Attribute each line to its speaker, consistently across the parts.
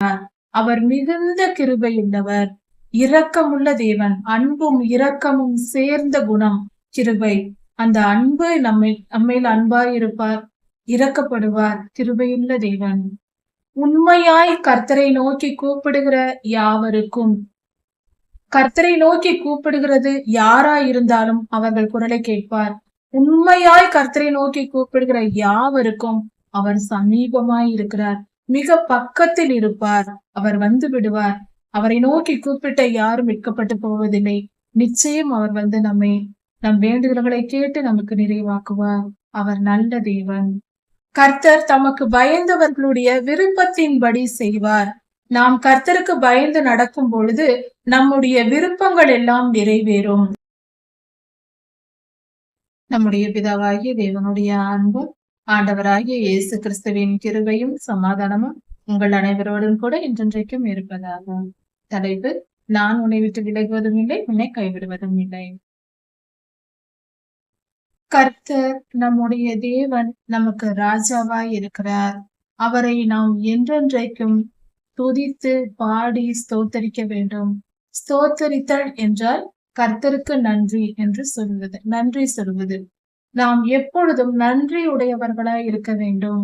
Speaker 1: அவர் மிகுந்த கிருபையுள்ளவர், இரக்கமுள்ள தேவன். அன்பும் இரக்கமும் சேர்ந்த குணம் கிருபை. அந்த அன்பு நம்மையில் அன்பாய் இருப்பார், இரக்கப்படுவார், கிருபையுள்ள தேவன். உண்மையாய் கர்த்தரை நோக்கி கூப்பிடுகிற யாவருக்கும், கர்த்தரை நோக்கி கூப்பிடுகிறது யாராயிருந்தாலும் அவர்கள் குரலை கேட்பார். உண்மையாய் கர்த்தரை நோக்கி கூப்பிடுகிற யாவருக்கும் அவர் சமீபமாய் இருக்கிறார், மிக பக்கத்தில் இருப்பார். அவர் வந்து விடுவார். அவரை நோக்கி கூப்பிட்ட யாரும் வெட்கப்பட்டு போவதில்லை. நிச்சயம் அவர் வந்து நம் வேண்டுதல்களை கேட்டு நமக்கு நிறைவாக்குவார். அவர் நல்ல தேவன். கர்த்தர் தமக்கு பயந்தவர்களுடைய விருப்பத்தின்படி செய்வார். நாம் கர்த்தருக்கு பயந்து நடக்கும் பொழுது நம்முடைய விருப்பங்கள் எல்லாம் நிறைவேறும். நம்முடைய பிதாவாகிய தேவனுடைய அன்பும் ஆண்டவராகிய இயேசு கிறிஸ்துவின் கிருபையும் சமாதானமும் உங்கள் அனைவரோடும் கூட என்றென்றைக்கும் இருப்பதாகும். தலைப்பு: நான் உன்னை விட்டு விலகுவதும் இல்லை, உன்னை கைவிடுவதும் இல்லை. கர்த்தர் நம்முடைய தேவன் நமக்கு ராஜாவாய் இருக்கிறார். அவரை நாம் என்றென்றைக்கும் துதித்து பாடி ஸ்தோத்தரிக்க வேண்டும். ஸ்தோத்தரித்தல் என்றால் கர்த்தருக்கு நன்றி என்று சொல்வது, நன்றி சொல்வது. நாம் எப்பொழுதும் நன்றி உடையவர்களாய் இருக்க வேண்டும்.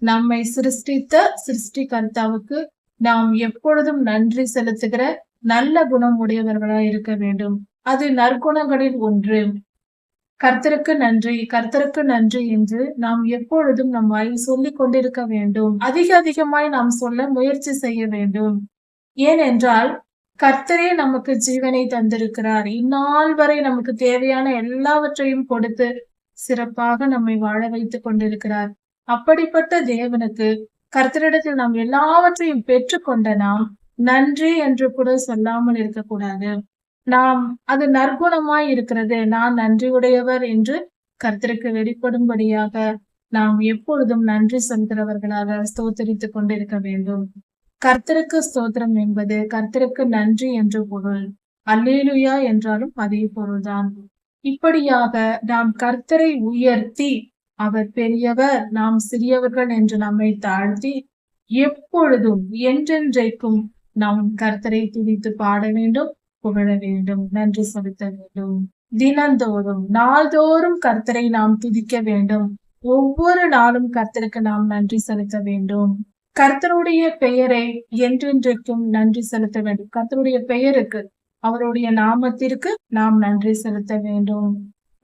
Speaker 1: நம்மை சிருஷ்டித்த சிருஷ்டிகர்த்தாவுக்கு நாம் எப்பொழுதும் நன்றி செலுத்துகிற நல்ல குணம் உடையவர்களாய் இருக்க வேண்டும். அது நற்குணங்களில் ஒன்று. கர்த்தருக்கு நன்றி, கர்த்தருக்கு நன்றி என்று நாம் எப்பொழுதும் நம் வாயில் சொல்லிக் கொண்டிருக்க வேண்டும். அதிகமாய் நாம் சொல்ல முயற்சி செய்ய வேண்டும். ஏனென்றால் கர்த்தரே நமக்கு ஜீவனை தந்திருக்கிறார். இந்நாள் வரை நமக்கு தேவையான எல்லாவற்றையும் கொடுத்து சிறப்பாக நம்மை வாழ வைத்துக் கொண்டிருக்கிறார். அப்படிப்பட்ட தேவனுக்கு, கர்த்தரிடத்தில் நாம் எல்லாவற்றையும் பெற்றுக்கொண்ட நாம் நன்றி என்று கூட சொல்லாமல் இருக்கக்கூடாது. அது நற்குணமாய் இருக்கிறது. நான் நன்றியுடையவர் என்று கர்த்தருக்கு வெளிப்படும்படியாக நாம் எப்பொழுதும் நன்றி செலுத்துகிறவர்களாக ஸ்தோத்தரித்துக் கொண்டிருக்க வேண்டும். கர்த்தருக்கு ஸ்தோத்திரம் என்பது கர்த்தருக்கு நன்றி என்று பொருள். அல்லேலூயா என்றாலும் அதே பொருள்தான். இப்படியாக நாம் கர்த்தரை உயர்த்தி, அவர் பெரியவர், நாம் சிறியவர்கள் என்று நம்மை தாழ்த்தி, எப்பொழுதும் என்றென்றைக்கும் நாம் கர்த்தரை துதித்து பாட வேண்டும், புகழ வேண்டும், நன்றி செலுத்த வேண்டும். தினந்தோறும் நாள்தோறும் கர்த்தரை நாம் துதிக்க வேண்டும். ஒவ்வொரு நாளும் கர்த்தருக்கு நாம் நன்றி செலுத்த வேண்டும். கர்த்தருடைய பெயரை என்றென்றைக்கும் நன்றி செலுத்த வேண்டும். கர்த்தருடைய பெயருக்கு, அவருடைய நாமத்திற்கு நாம் நன்றி செலுத்த வேண்டும்.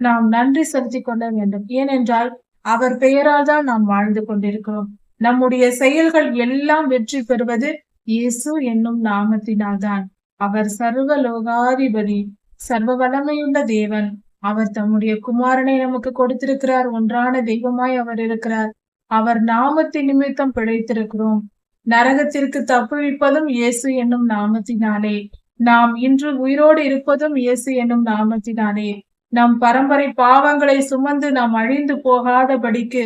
Speaker 1: நாம் நன்றி செலுத்திக் கொள்ள வேண்டும். ஏனென்றால் அவர் பெயரால் தான் நாம் வாழ்ந்து கொண்டிருக்கிறோம். நம்முடைய செயல்கள் எல்லாம் வெற்றி பெறுவது இயேசு என்னும் நாமத்தினால்தான். அவர் சர்வ லோகாதிபதி, சர்வ வல்லமையுள்ள தேவன். அவர் தம்முடைய குமாரனை நமக்கு கொடுத்திருக்கிறார். ஒன்றான தெய்வமாய் அவர் இருக்கிறார். அவர் நாமத்தின் நிமித்தம் பிழைத்திருக்கிறோம். நரகத்திற்கு தப்புவிப்பதும் இயேசு என்னும் நாமத்தினாலே. நாம் இன்று உயிரோடு இருப்பதும் இயேசு என்னும் நாமத்தினாலே. நம் பரம்பரை பாவங்களை சுமந்து நாம் அழிந்து போகாதபடிக்கு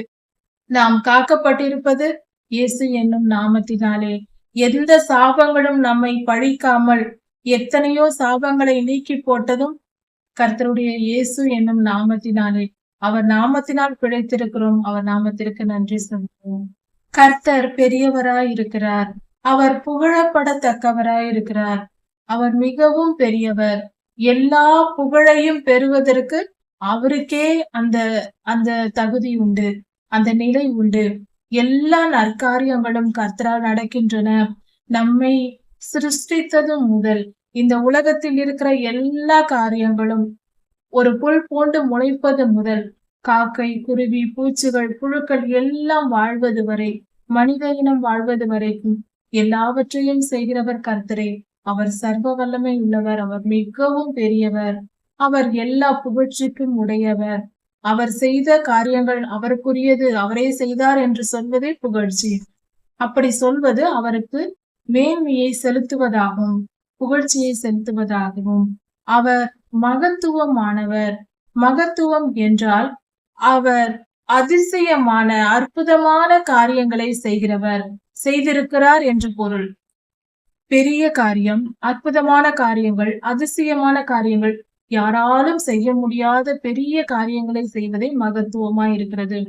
Speaker 1: நாம் காக்கப்பட்டிருப்பது இயேசு என்னும் நாமத்தினாலே. எந்த சாபங்களும் நம்மை பழிக்காமல் எத்தனையோ சாபங்களை நீக்கி போட்டதும் கர்த்தருடைய இயேசு என்னும் நாமத்தினாலே. அவர் நாமத்தினால் பிழைத்திருக்கிறோம். அவர் நாமத்திற்கு நன்றி சொல்கிறோம். கர்த்தர் பெரியவராய் இருக்கிறார். அவர் புகழப்படத்தக்கவராய் இருக்கிறார். அவர் மிகவும் பெரியவர். எல்லா புகழையும் பெறுவதற்கு அவருக்கே அந்த தகுதி உண்டு, அந்த நிலை உண்டு. எல்லா நற்காரியங்களும் கர்த்தரால் நடக்கின்றன. நம்மை சிருஷ்டித்ததும் முதல் இந்த உலகத்தில் இருக்கிற எல்லா காரியங்களும், ஒரு புல் பூண்டு முளைப்பது முதல் காக்கை, குருவி, பூச்சிகள், புழுக்கள் எல்லாம் வாழ்வது வரை, மனித இனம் வாழ்வது வரைக்கும் எல்லாவற்றையும் செய்கிறவர் கர்த்தரே. அவர் சர்வ வல்லமை உள்ளவர். அவர் மிகவும் பெரியவர். அவர் எல்லா புகழ்ச்சிக்கும் உடையவர். அவர் செய்த காரியங்கள் அவருக்குரியது, அவரே செய்தார் என்று சொல்வதே புகழ்ச்சி. அப்படி சொல்வது அவருக்கு மேன்மையை செலுத்துவதாகவும் புகழ்ச்சியை செலுத்துவதாகவும். அவர் மகத்துவமானவர். மகத்துவம் என்றால் அவர் அதிசயமான அற்புதமான காரியங்களை செய்திருக்கிறார் என்று பொருள். பெரிய காரியம், அற்புதமான காரியங்கள், அதிசயமான காரியங்கள், யாராலும் செய்ய முடியாத பெரிய காரியங்களை செய்வதே மகத்துவமாய் இருக்கிறது.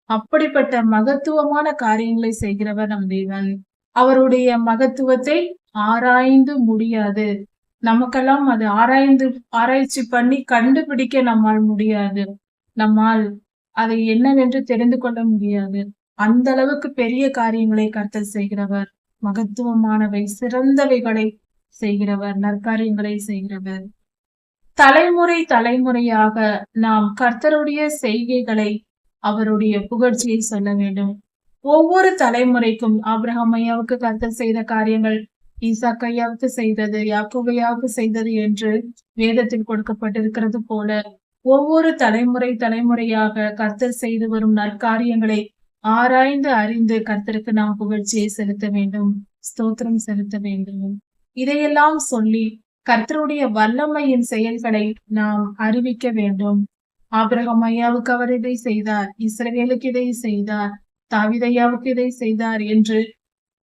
Speaker 1: அப்படிப்பட்ட மகத்துவமான காரியங்களை செய்கிறவர் நம் தேவன். அவருடைய மகத்துவத்தை ஆராய்ந்து முடியாது. நமக்கெல்லாம் அது ஆராய்ச்சி பண்ணி கண்டுபிடிக்க நம்மால் முடியாது. நம்மால் அதை என்னவென்று தெரிந்து கொள்ள முடியாது. அந்த அளவுக்கு பெரிய காரியங்களை கர்த்தர் செய்கிறவர். மகத்துவமானவை, சிறந்தவைகளை செய்கிறவர், நற்காரியங்களை செய்கிறவர். தலைமுறை தலைமுறையாக நாம் கர்த்தருடைய செய்கைகளை, அவருடைய புகழ்ச்சியை சொல்ல வேண்டும். ஒவ்வொரு தலைமுறைக்கும் ஆபிரகாம் ஐயாவுக்கு கர்த்தர் செய்த காரியங்கள், ஈசாக் ஐயாவுக்கு செய்தது, யாக்கோபு ஐயாவுக்கு செய்தது என்று வேதத்தில் கொடுக்கப்பட்டிருக்கிறது போல, ஒவ்வொரு தலைமுறையாக கர்த்தர் செய்து வரும் நற்காரியங்களை ஆராய்ந்து அறிந்து கர்த்தருக்கு நாம் புகழ்ச்சியை செலுத்த வேண்டும், ஸ்தோத்திரம் செலுத்த வேண்டும். இதையெல்லாம் சொல்லி கர்த்தருடைய வல்லமையின் செயல்களை நாம் அறிவிக்க வேண்டும். ஆபிரகாம் ஐயாவுக்கு அவர் இதை செய்தார், இஸ்ரவேலுக்கு இதை செய்தார், தாவீது ஐயாவுக்கு இதை செய்தார் என்று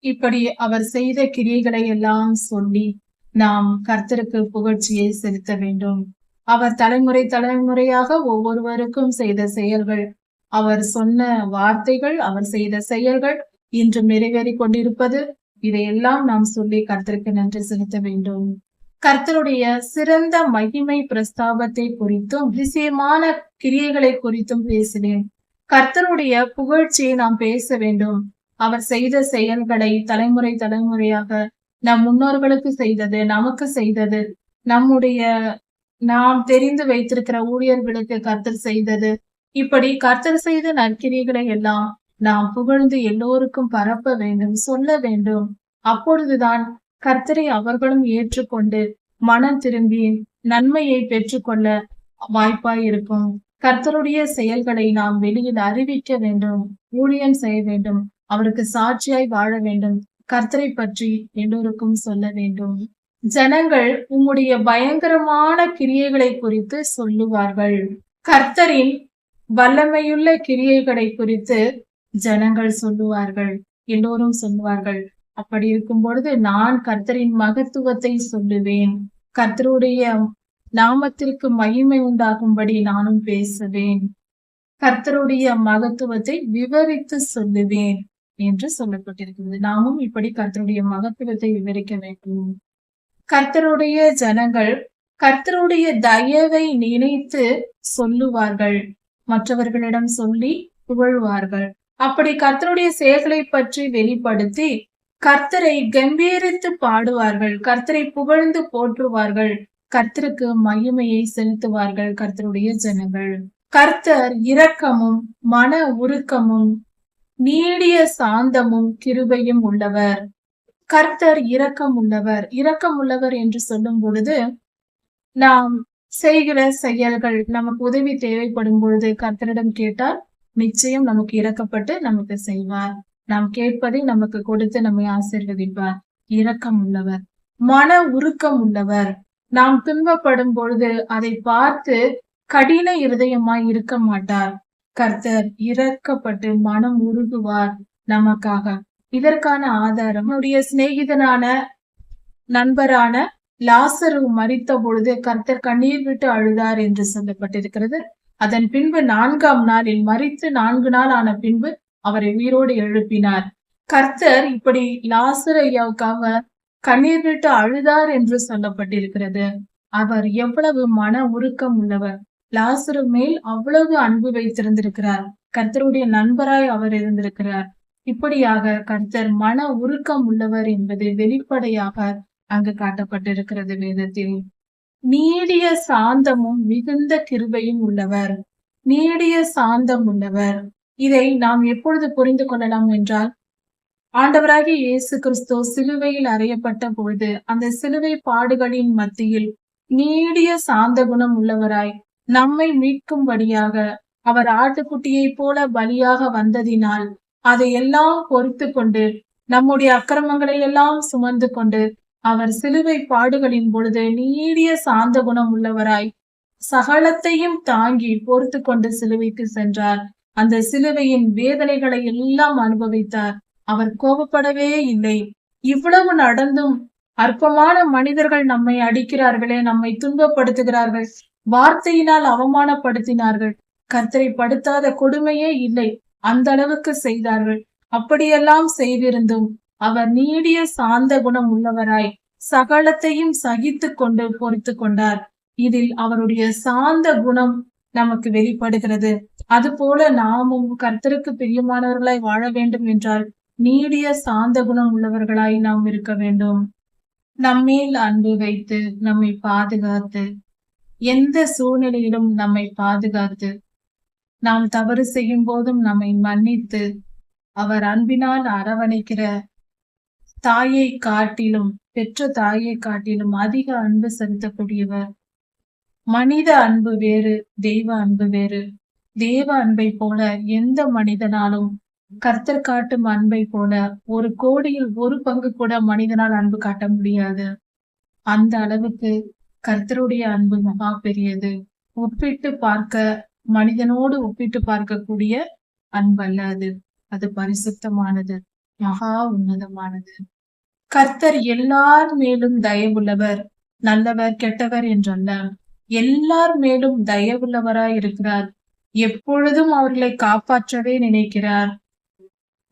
Speaker 1: இப்படி அவர் செய்த கிரியைகளை எல்லாம் சொல்லி நாம் கர்த்தருக்கு புகழ்ச்சியை செலுத்த வேண்டும். அவர் தலைமுறையாக ஒவ்வொருவருக்கும் செய்த செயல்கள், அவர் சொன்ன வார்த்தைகள், அவர் செய்த செயல்கள் இன்று நிறைவேறி கொண்டிருப்பது, இதையெல்லாம் நாம் சொல்லி கர்த்தருக்கு நன்றி செலுத்த வேண்டும். கர்த்தருடைய சிறந்த மகிமை பிரஸ்தாபத்தை குறித்தும் அதிசயமான கிரியைகளை குறித்தும் பேசினேன். கர்த்தருடைய புகழ்ச்சியை நாம் பேச வேண்டும். அவர் செய்த செயல்களை தலைமுறையாக நம் முன்னோர்களுக்கு செய்தது, நமக்கு செய்தது, நாம் தெரிந்து வைத்திருக்கிற ஊழியர்களுக்கு கர்த்தர் செய்தது, இப்படி கர்த்தர் செய்த நற்கிரியைகளை எல்லாம் நாம் புகழ்ந்து எல்லோருக்கும் பரப்ப வேண்டும், சொல்ல வேண்டும். அப்பொழுதுதான் கர்த்தரை அவர்களும் ஏற்றுக்கொண்டு மனம் திரும்பி நன்மையை பெற்றுக்கொள்ள வாய்ப்பாய் இருக்கும். கர்த்தருடைய செயல்களை நாம் வெளியில் அறிவிக்க வேண்டும், ஊழியம் செய்ய வேண்டும், அவருக்கு சாட்சியாய் வாழ வேண்டும், கர்த்தரை பற்றி எல்லோருக்கும் சொல்ல வேண்டும். ஜனங்கள் உம்முடைய பயங்கரமான கிரியைகளை குறித்து சொல்லுவார்கள். கர்த்தரின் வல்லமையுள்ள கிரியைகளை குறித்து ஜனங்கள் சொல்லுவார்கள், எல்லோரும் சொல்லுவார்கள். அப்படி இருக்கும் பொழுது நான் கர்த்தரின் மகத்துவத்தை சொல்லுவேன், கர்த்தருடைய நாமத்திற்கு மகிமை உண்டாகும்படி நானும் பேசுவேன், கர்த்தருடைய மகத்துவத்தை விவரித்து சொல்லுவேன் என்று சொல்லப்பட்டிருக்கிறது. நாமும் இப்படி கர்த்தருடைய மகத்துவத்தை விவரிக்க வேண்டும். கர்த்தருடைய ஜனங்கள் கர்த்தருடைய தயவை நினைத்து சொல்லுவார்கள், மற்றவர்களிடம் சொல்லி புகழ்வார்கள். அப்படி கர்த்தருடைய செயல்களை பற்றி வெளிப்படுத்தி கர்த்தரை கம்பீரித்து பாடுவார்கள், கர்த்தரை புகழ்ந்து போற்றுவார்கள், கர்த்தருக்கு மகிமையை செலுத்துவார்கள். கர்த்தருடைய ஜனங்கள் கர்த்தர் இரக்கமும் மன உருக்கமும் நீடிய சாந்தமும் கிருபையும் உள்ளவர். கர்த்தர் இரக்கம் உள்ளவர் என்று சொல்லும் பொழுது நாம் செய்கிற செயல்கள், நமக்கு உதவி தேவைப்படும் பொழுது கர்த்தரிடம் கேட்டால் நிச்சயம் நமக்கு இரக்கப்பட்டு நமக்கு செய்வார். நாம் கேட்பதை நமக்கு கொடுத்து நம்மை ஆசீர்வதிப்பார். இரக்கம் உள்ளவர், மன உருக்கம் உள்ளவர். நாம் துன்பப்படும் பொழுது அதை பார்த்து கடின இருதயமாய் இருக்க மாட்டார். கர்த்தர் இரக்கப்பட்டு மனம் உருகுவார் நமக்காக. இதற்கான ஆதாரம் நம்முடைய சிநேகிதனான நண்பரான லாசரு மரித்த பொழுது கர்த்தர் கண்ணீர் விட்டு அழுதார் என்று சொல்லப்பட்டிருக்கிறது. அதன் பின்பு 4ஆம் நாளில், மரித்து 4 நாள் ஆன பின்பு அவரை உயிரோடு எழுப்பினார். கர்த்தர் இப்படி லாசரு ஐயாவுக்காக கண்ணீர் விட்டு அழுதார் என்று சொல்லப்பட்டிருக்கிறது. அவர் எவ்வளவு மன உருக்கம் உள்ளவர், லாசரு மேல் அவ்வளவு அன்பு வைத்திருந்திருக்கிறார், கர்த்தருடைய நண்பராய் அவர் இருந்திருக்கிறார். இப்படியாக கர்த்தர் மன உருக்கம் உள்ளவர் என்பது வெளிப்படையாக அங்கு காட்டப்பட்டிருக்கிறது வேதத்தில். நீடிய சாந்தமும் மிகுந்த கிருபையும் உள்ளவர், நீடிய சாந்தம் உள்ளவர். இதை நாம் எப்பொழுது புரிந்து கொள்ளலாம் என்றால், ஆண்டவராகிய இயேசு கிறிஸ்து சிலுவையில் அறையப்பட்ட பொழுது அந்த சிலுவை பாடுகளின் மத்தியில் நீடிய சாந்த குணம் உள்ளவராய் நம்மை மீட்கும்படியாக அவர் ஆட்டுக்குட்டியை போல பலியாக வந்ததினால் அதையெல்லாம் பொறுத்து கொண்டு, நம்முடைய அக்கிரமங்களை எல்லாம் சுமந்து கொண்டு அவர் சிலுவை பாடுகளின் பொழுது நீடிய சாந்த குணம் உள்ளவராய் சகலத்தையும் தாங்கி பொறுத்து கொண்டு சிலுவைக்கு சென்றார். அந்த சிலுவையின் வேதனைகளை எல்லாம் அனுபவித்தார். அவர் கோபப்படவே இல்லை. இவ்வளவு நடந்தும் அற்பமான மனிதர்கள் நம்மை அடிக்கிறார்களே, நம்மை துன்பப்படுத்துகிறார்கள், வார்த்தையினால் அவமானப்படுத்தினார்கள், கர்த்தரை படுத்தாத கொடுமையே இல்லை, அந்த அளவுக்கு செய்தார்கள். அப்படியெல்லாம் செய்திருந்தும் அவர் நீடிய சாந்த குணம் உள்ளவராய் சகலத்தையும் சகித்து கொண்டு பொறுத்து கொண்டார். இதில் அவருடைய சாந்த குணம் நமக்கு வெளிப்படுகிறது. அதுபோல நாமும் கர்த்தருக்கு பிரியமானவர்களாய் வாழ வேண்டும் என்றால் நீடிய சாந்த குணம் உள்ளவர்களாய் நாம் இருக்க வேண்டும். நம்மேல் அன்பு வைத்து நம்மை பாதுகாத்து, எந்த சூழ்நிலையிலும் நம்மை பாதுகாத்து, நாம் தவறு செய்யும் போதும் நம்மை மன்னித்து, அவர் அன்பினால் அரவணைக்கிற தாயை காட்டிலும், பெற்ற தாயை காட்டிலும் அதிக அன்பு செலுத்தக்கூடியவர். மனித அன்பு வேறு, தெய்வ அன்பு வேறு. தேவ அன்பை போல எந்த மனிதனாலும், கர்த்தர் காட்டும் அன்பை போல 1,000,000,000 ஒரு பங்கு கூட மனிதனால் அன்பு காட்ட முடியாது. அந்த அளவுக்கு கர்த்தருடைய அன்பு மகா பெரியது. ஒப்பிட்டு பார்க்க, மனிதனோடு ஒப்பிட்டு பார்க்கக்கூடிய அன்பல்ல அது. அது பரிசுத்தமானது, மகா உன்னதமானது. கர்த்தர் எல்லார் மேலும் தயவுள்ளவர், நல்லவர் கெட்டவர் என்றல்ல, எல்லார் மேலும் தயவுள்ளவராய் இருக்கிறார். எப்பொழுதும் அவர்களை காப்பாற்றவே நினைக்கிறார்.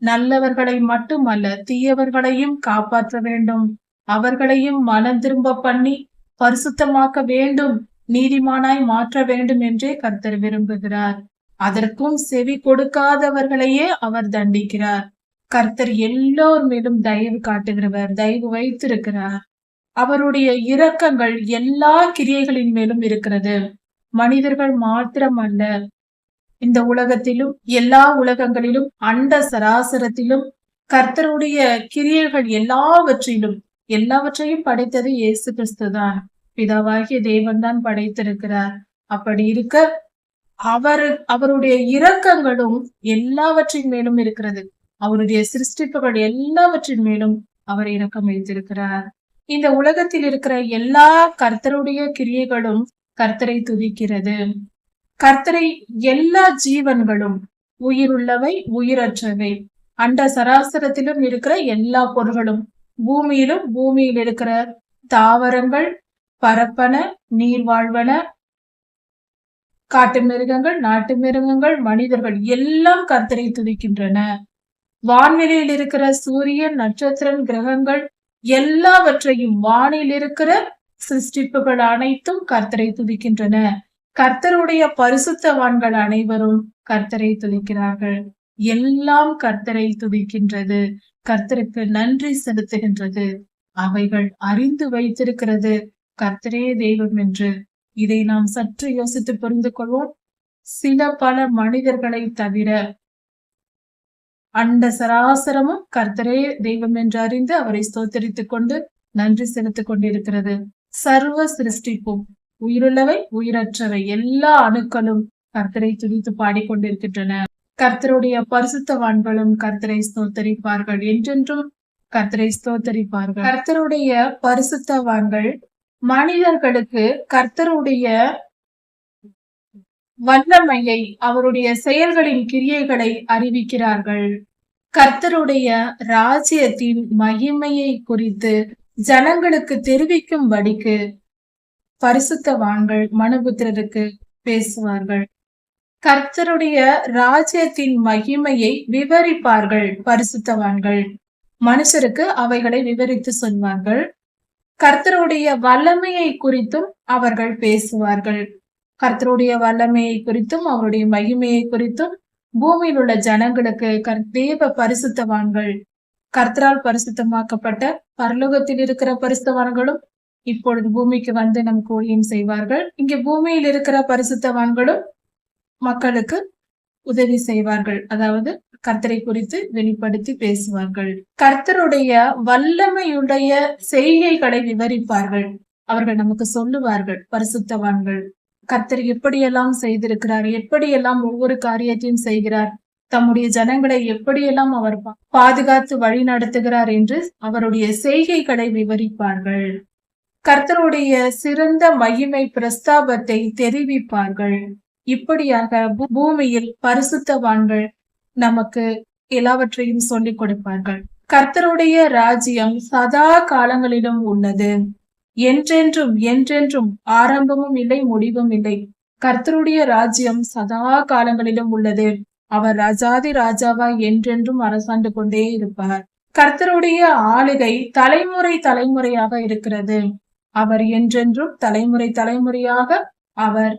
Speaker 1: நல்லவர்களை மட்டுமல்ல, தீயவர்களையும் காப்பாற்ற வேண்டும். அவர்களையும் மனம் திரும்ப பண்ணி பரிசுத்தமாக்க வேண்டும், நீதிமானாய் மாற்ற வேண்டும் என்றே கர்த்தர் விரும்புகிறார். அதற்கும் செவி கொடுக்காதவர்களையே அவர் தண்டிக்கிறார். கர்த்தர் எல்லோர் மேலும் தயவு காட்டுகிறவர், தயவு வைத்திருக்கிறார். அவருடைய இரக்கங்கள் எல்லா கிரியைகளின் மேலும் இருக்கிறது. மனிதர்கள் மாத்திரமல்ல, இந்த உலகத்திலும் எல்லா உலகங்களிலும் அண்ட சராசரத்திலும் கர்த்தருடைய கிரியைகள் எல்லாவற்றையும் படைத்தது இயேசு கிறிஸ்து தான். பிதாவாகிய தேவன் தான் படைத்திருக்கிறார். அப்படி இருக்க அவருடைய இரக்கங்களும் எல்லாவற்றின் மேலும் இருக்கிறது. அவருடைய சிருஷ்டிப்புகள் எல்லாவற்றின் மேலும் அவர் இரக்கம் வைத்திருக்கிறார். இந்த உலகத்தில் இருக்கிற எல்லா கர்த்தருடைய கிரியைகளும் கர்த்தரை துதிக்கிறது. கர்த்தரை எல்லா ஜீவன்களும், உயிருள்ளவை உயிரற்றவை, அண்ட சராசரத்திலும் இருக்கிற எல்லா பொருள்களும், பூமியில் இருக்கிற தாவரங்கள், பரப்பன, நீர் வாழ்வன, காட்டு மிருகங்கள், நாட்டு மிருகங்கள், மனிதர்கள் எல்லாம் கர்த்தரை துதிக்கின்றன. வான்வெளியில் இருக்கிற சூரியன், நட்சத்திரம், கிரகங்கள் எல்லாவற்றையும், வானில் இருக்கிற சிருஷ்டிப்புகள் அனைத்தும் கர்த்தரை துதிக்கின்றன. கர்த்தருடைய பரிசுத்தவான்கள் அனைவரும் கர்த்தரை துதிக்கிறார்கள். எல்லாம் கர்த்தரை துதிக்கின்றது, கர்த்தருக்கு நன்றி செலுத்துகின்றது. அவைகள் அறிந்து வைத்திருக்கிறது கர்த்தரே தெய்வம் என்று. இதை நாம் சற்று யோசித்து புரிந்து கொள்வோம். பல மனிதர்களை தவிர அண்ட சராசரமும் கர்த்தரே தெய்வம் என்று அறிந்து அவரை ஸ்தோத்தரித்துக் கொண்டு நன்றி செலுத்திக் கொண்டிருக்கிறது. சர்வ சிருஷ்டிப்பும், உயிருள்ளவை உயிரற்றவை எல்லா அணுக்களும் கர்த்தரை துதித்து பாடிக்கொண்டிருக்கின்றன. கர்த்தருடைய பரிசுத்தவான்களும் கர்த்தரை ஸ்தோத்தரிப்பார்கள், என்றென்றும் கர்த்தரை ஸ்தோத்தரிப்பார்கள். கர்த்தருடைய பரிசுத்தவான்கள் மனிதர்களுக்கு கர்த்தருடைய வல்லமையை, அவருடைய செயல்களின் கிரியைகளை அறிவிக்கிறார்கள். கர்த்தருடைய ராஜ்யத்தின் மகிமையை குறித்து ஜனங்களுக்கு தெரிவிக்கும்படிக்கு பரிசுத்தவான்கள் மனுபுத்திரருக்கு பேசுவார்கள். கர்த்தருடைய ராஜ்யத்தின் மகிமையை விவரிப்பார்கள் பரிசுத்தவான்கள். மனுஷருக்கு அவைகளை விவரித்து சொல்வார்கள். கர்த்தருடைய வல்லமையை குறித்தும் அவர்கள் பேசுவார்கள். கர்த்தருடைய வல்லமையை குறித்தும் அவருடைய மகிமையை குறித்தும் பூமியில் உள்ள ஜனங்களுக்கு தேவ பரிசுத்தவான்கள், கர்த்தரால் பரிசுத்தமாக்கப்பட்ட பரலோகத்தில் இருக்கிற பரிசுத்தவான்களும் இப்பொழுது பூமிக்கு வந்து நமக்கு ஊழியம் செய்வார்கள். இங்க பூமியில் இருக்கிற பரிசுத்தவான்களும் மக்களுக்கு உதவி செய்வார்கள். அதாவது கர்த்தரை குறித்து வெளிப்படுத்தி பேசுவார்கள். கர்த்தருடைய வல்லமையுடைய செய்கைகளை விவரிப்பார்கள். அவர்கள் நமக்கு சொல்லுவார்கள். பரிசுத்தவான்கள் கர்த்தர் எப்படியெல்லாம் செய்திருக்கிறார், எப்படியெல்லாம் ஒவ்வொரு காரியத்தையும் செய்கிறார், தம்முடைய ஜனங்களை எப்படியெல்லாம் அவர் பாதுகாத்து வழி நடத்துகிறார் என்று அவருடைய செய்கைகளை விவரிப்பார்கள். கர்த்தருடைய சிறந்த மகிமை பிரஸ்தாபத்தை தெரிவிப்பார்கள். இப்படியாக பூமியில் பரிசுத்தவான்கள் நமக்கு எல்லாவற்றையும் சொல்லிக் கொடுப்பார்கள். கர்த்தருடைய ராஜ்யம் சதா காலங்களிலும் உள்ளது, என்றென்றும் என்றென்றும் ஆரம்பமும் இல்லை முடிவும் இல்லை. கர்த்தருடைய ராஜ்யம் சதா காலங்களிலும் உள்ளது. அவர் ராஜாதி ராஜாவாய் என்றென்றும் அரசாண்டு கொண்டே இருப்பார். கர்த்தருடைய ஆளுகை தலைமுறை தலைமுறையாக இருக்கிறது. அவர் என்றென்றும் தலைமுறை தலைமுறையாக அவர்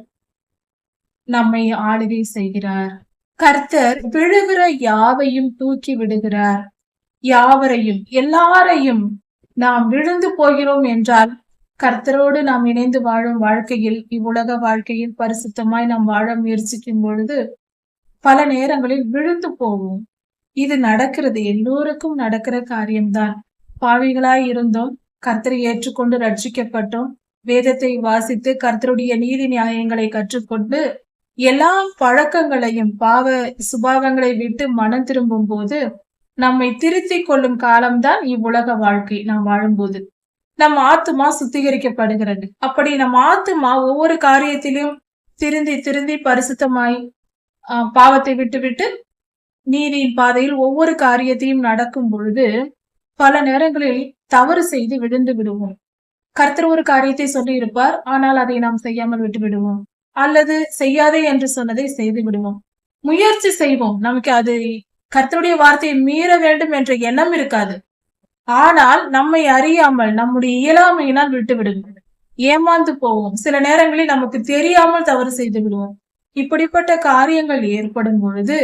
Speaker 1: நம்மை ஆளுகை செய்கிறார். கர்த்தர் விழுகிற யாவையும் தூக்கி விடுகிறார். யாவரையும் எல்லாரையும் நாம் விழுந்து போகிறோம் என்றால் கர்த்தரோடு நாம் இணைந்து வாழும் வாழ்க்கையில், இவ்வுலக வாழ்க்கையில் பரிசுத்தமாய் நாம் வாழ முயற்சிக்கும் பொழுது பல நேரங்களில் விழுந்து போவோம். இது நடக்கிறது, எல்லோருக்கும் நடக்கிற காரியம்தான். பாவிகளாய் இருந்தோம், கர்த்தரை ஏற்றுக்கொண்டு ரட்சிக்கப்பட்டோம், வேதத்தை வாசித்து கர்த்தருடைய நீதி நியாயங்களை கற்றுக்கொண்டு எல்லா பழக்கங்களையும் பாவ சுபாவங்களை விட்டு மனம் திரும்பும் போது நம்மை திருத்திக் கொள்ளும் காலம்தான் இவ்வுலக வாழ்க்கை. நாம் வாழும்போது நம் ஆத்துமா சுத்திகரிக்கப்படுகிறது. அப்படி நம் ஆத்துமா ஒவ்வொரு காரியத்திலும் திருந்தி திருந்தி பரிசுத்தமாய் பாவத்தை விட்டு விட்டு நீதியின் பாதையில் ஒவ்வொரு காரியத்தையும் நடக்கும் பொழுது பல நேரங்களில் தவறு செய்து விழுந்து விடுவோம். கர்த்தர் ஒரு காரியத்தை சொல்லி இருப்பார், ஆனால் அதை நாம் செய்யாமல் விட்டு விடுவோம், அல்லது செய்யாதே என்று சொன்னதை செய்து விடுவோம். முயற்சி செய்வோம், நமக்கு அது கர்த்தருடைய வார்த்தையை மீற வேண்டும் என்ற எண்ணம் இருக்காது. ஆனால் நம்மை அறியாமல் நம்முடைய இயலாமையினால் விட்டு விடுவோம், ஏமாந்து போவோம். சில நேரங்களில் நமக்கு தெரியாமல் தவறு செய்து விடுவோம். இப்படிப்பட்ட காரியங்கள் ஏற்படும் பொழுது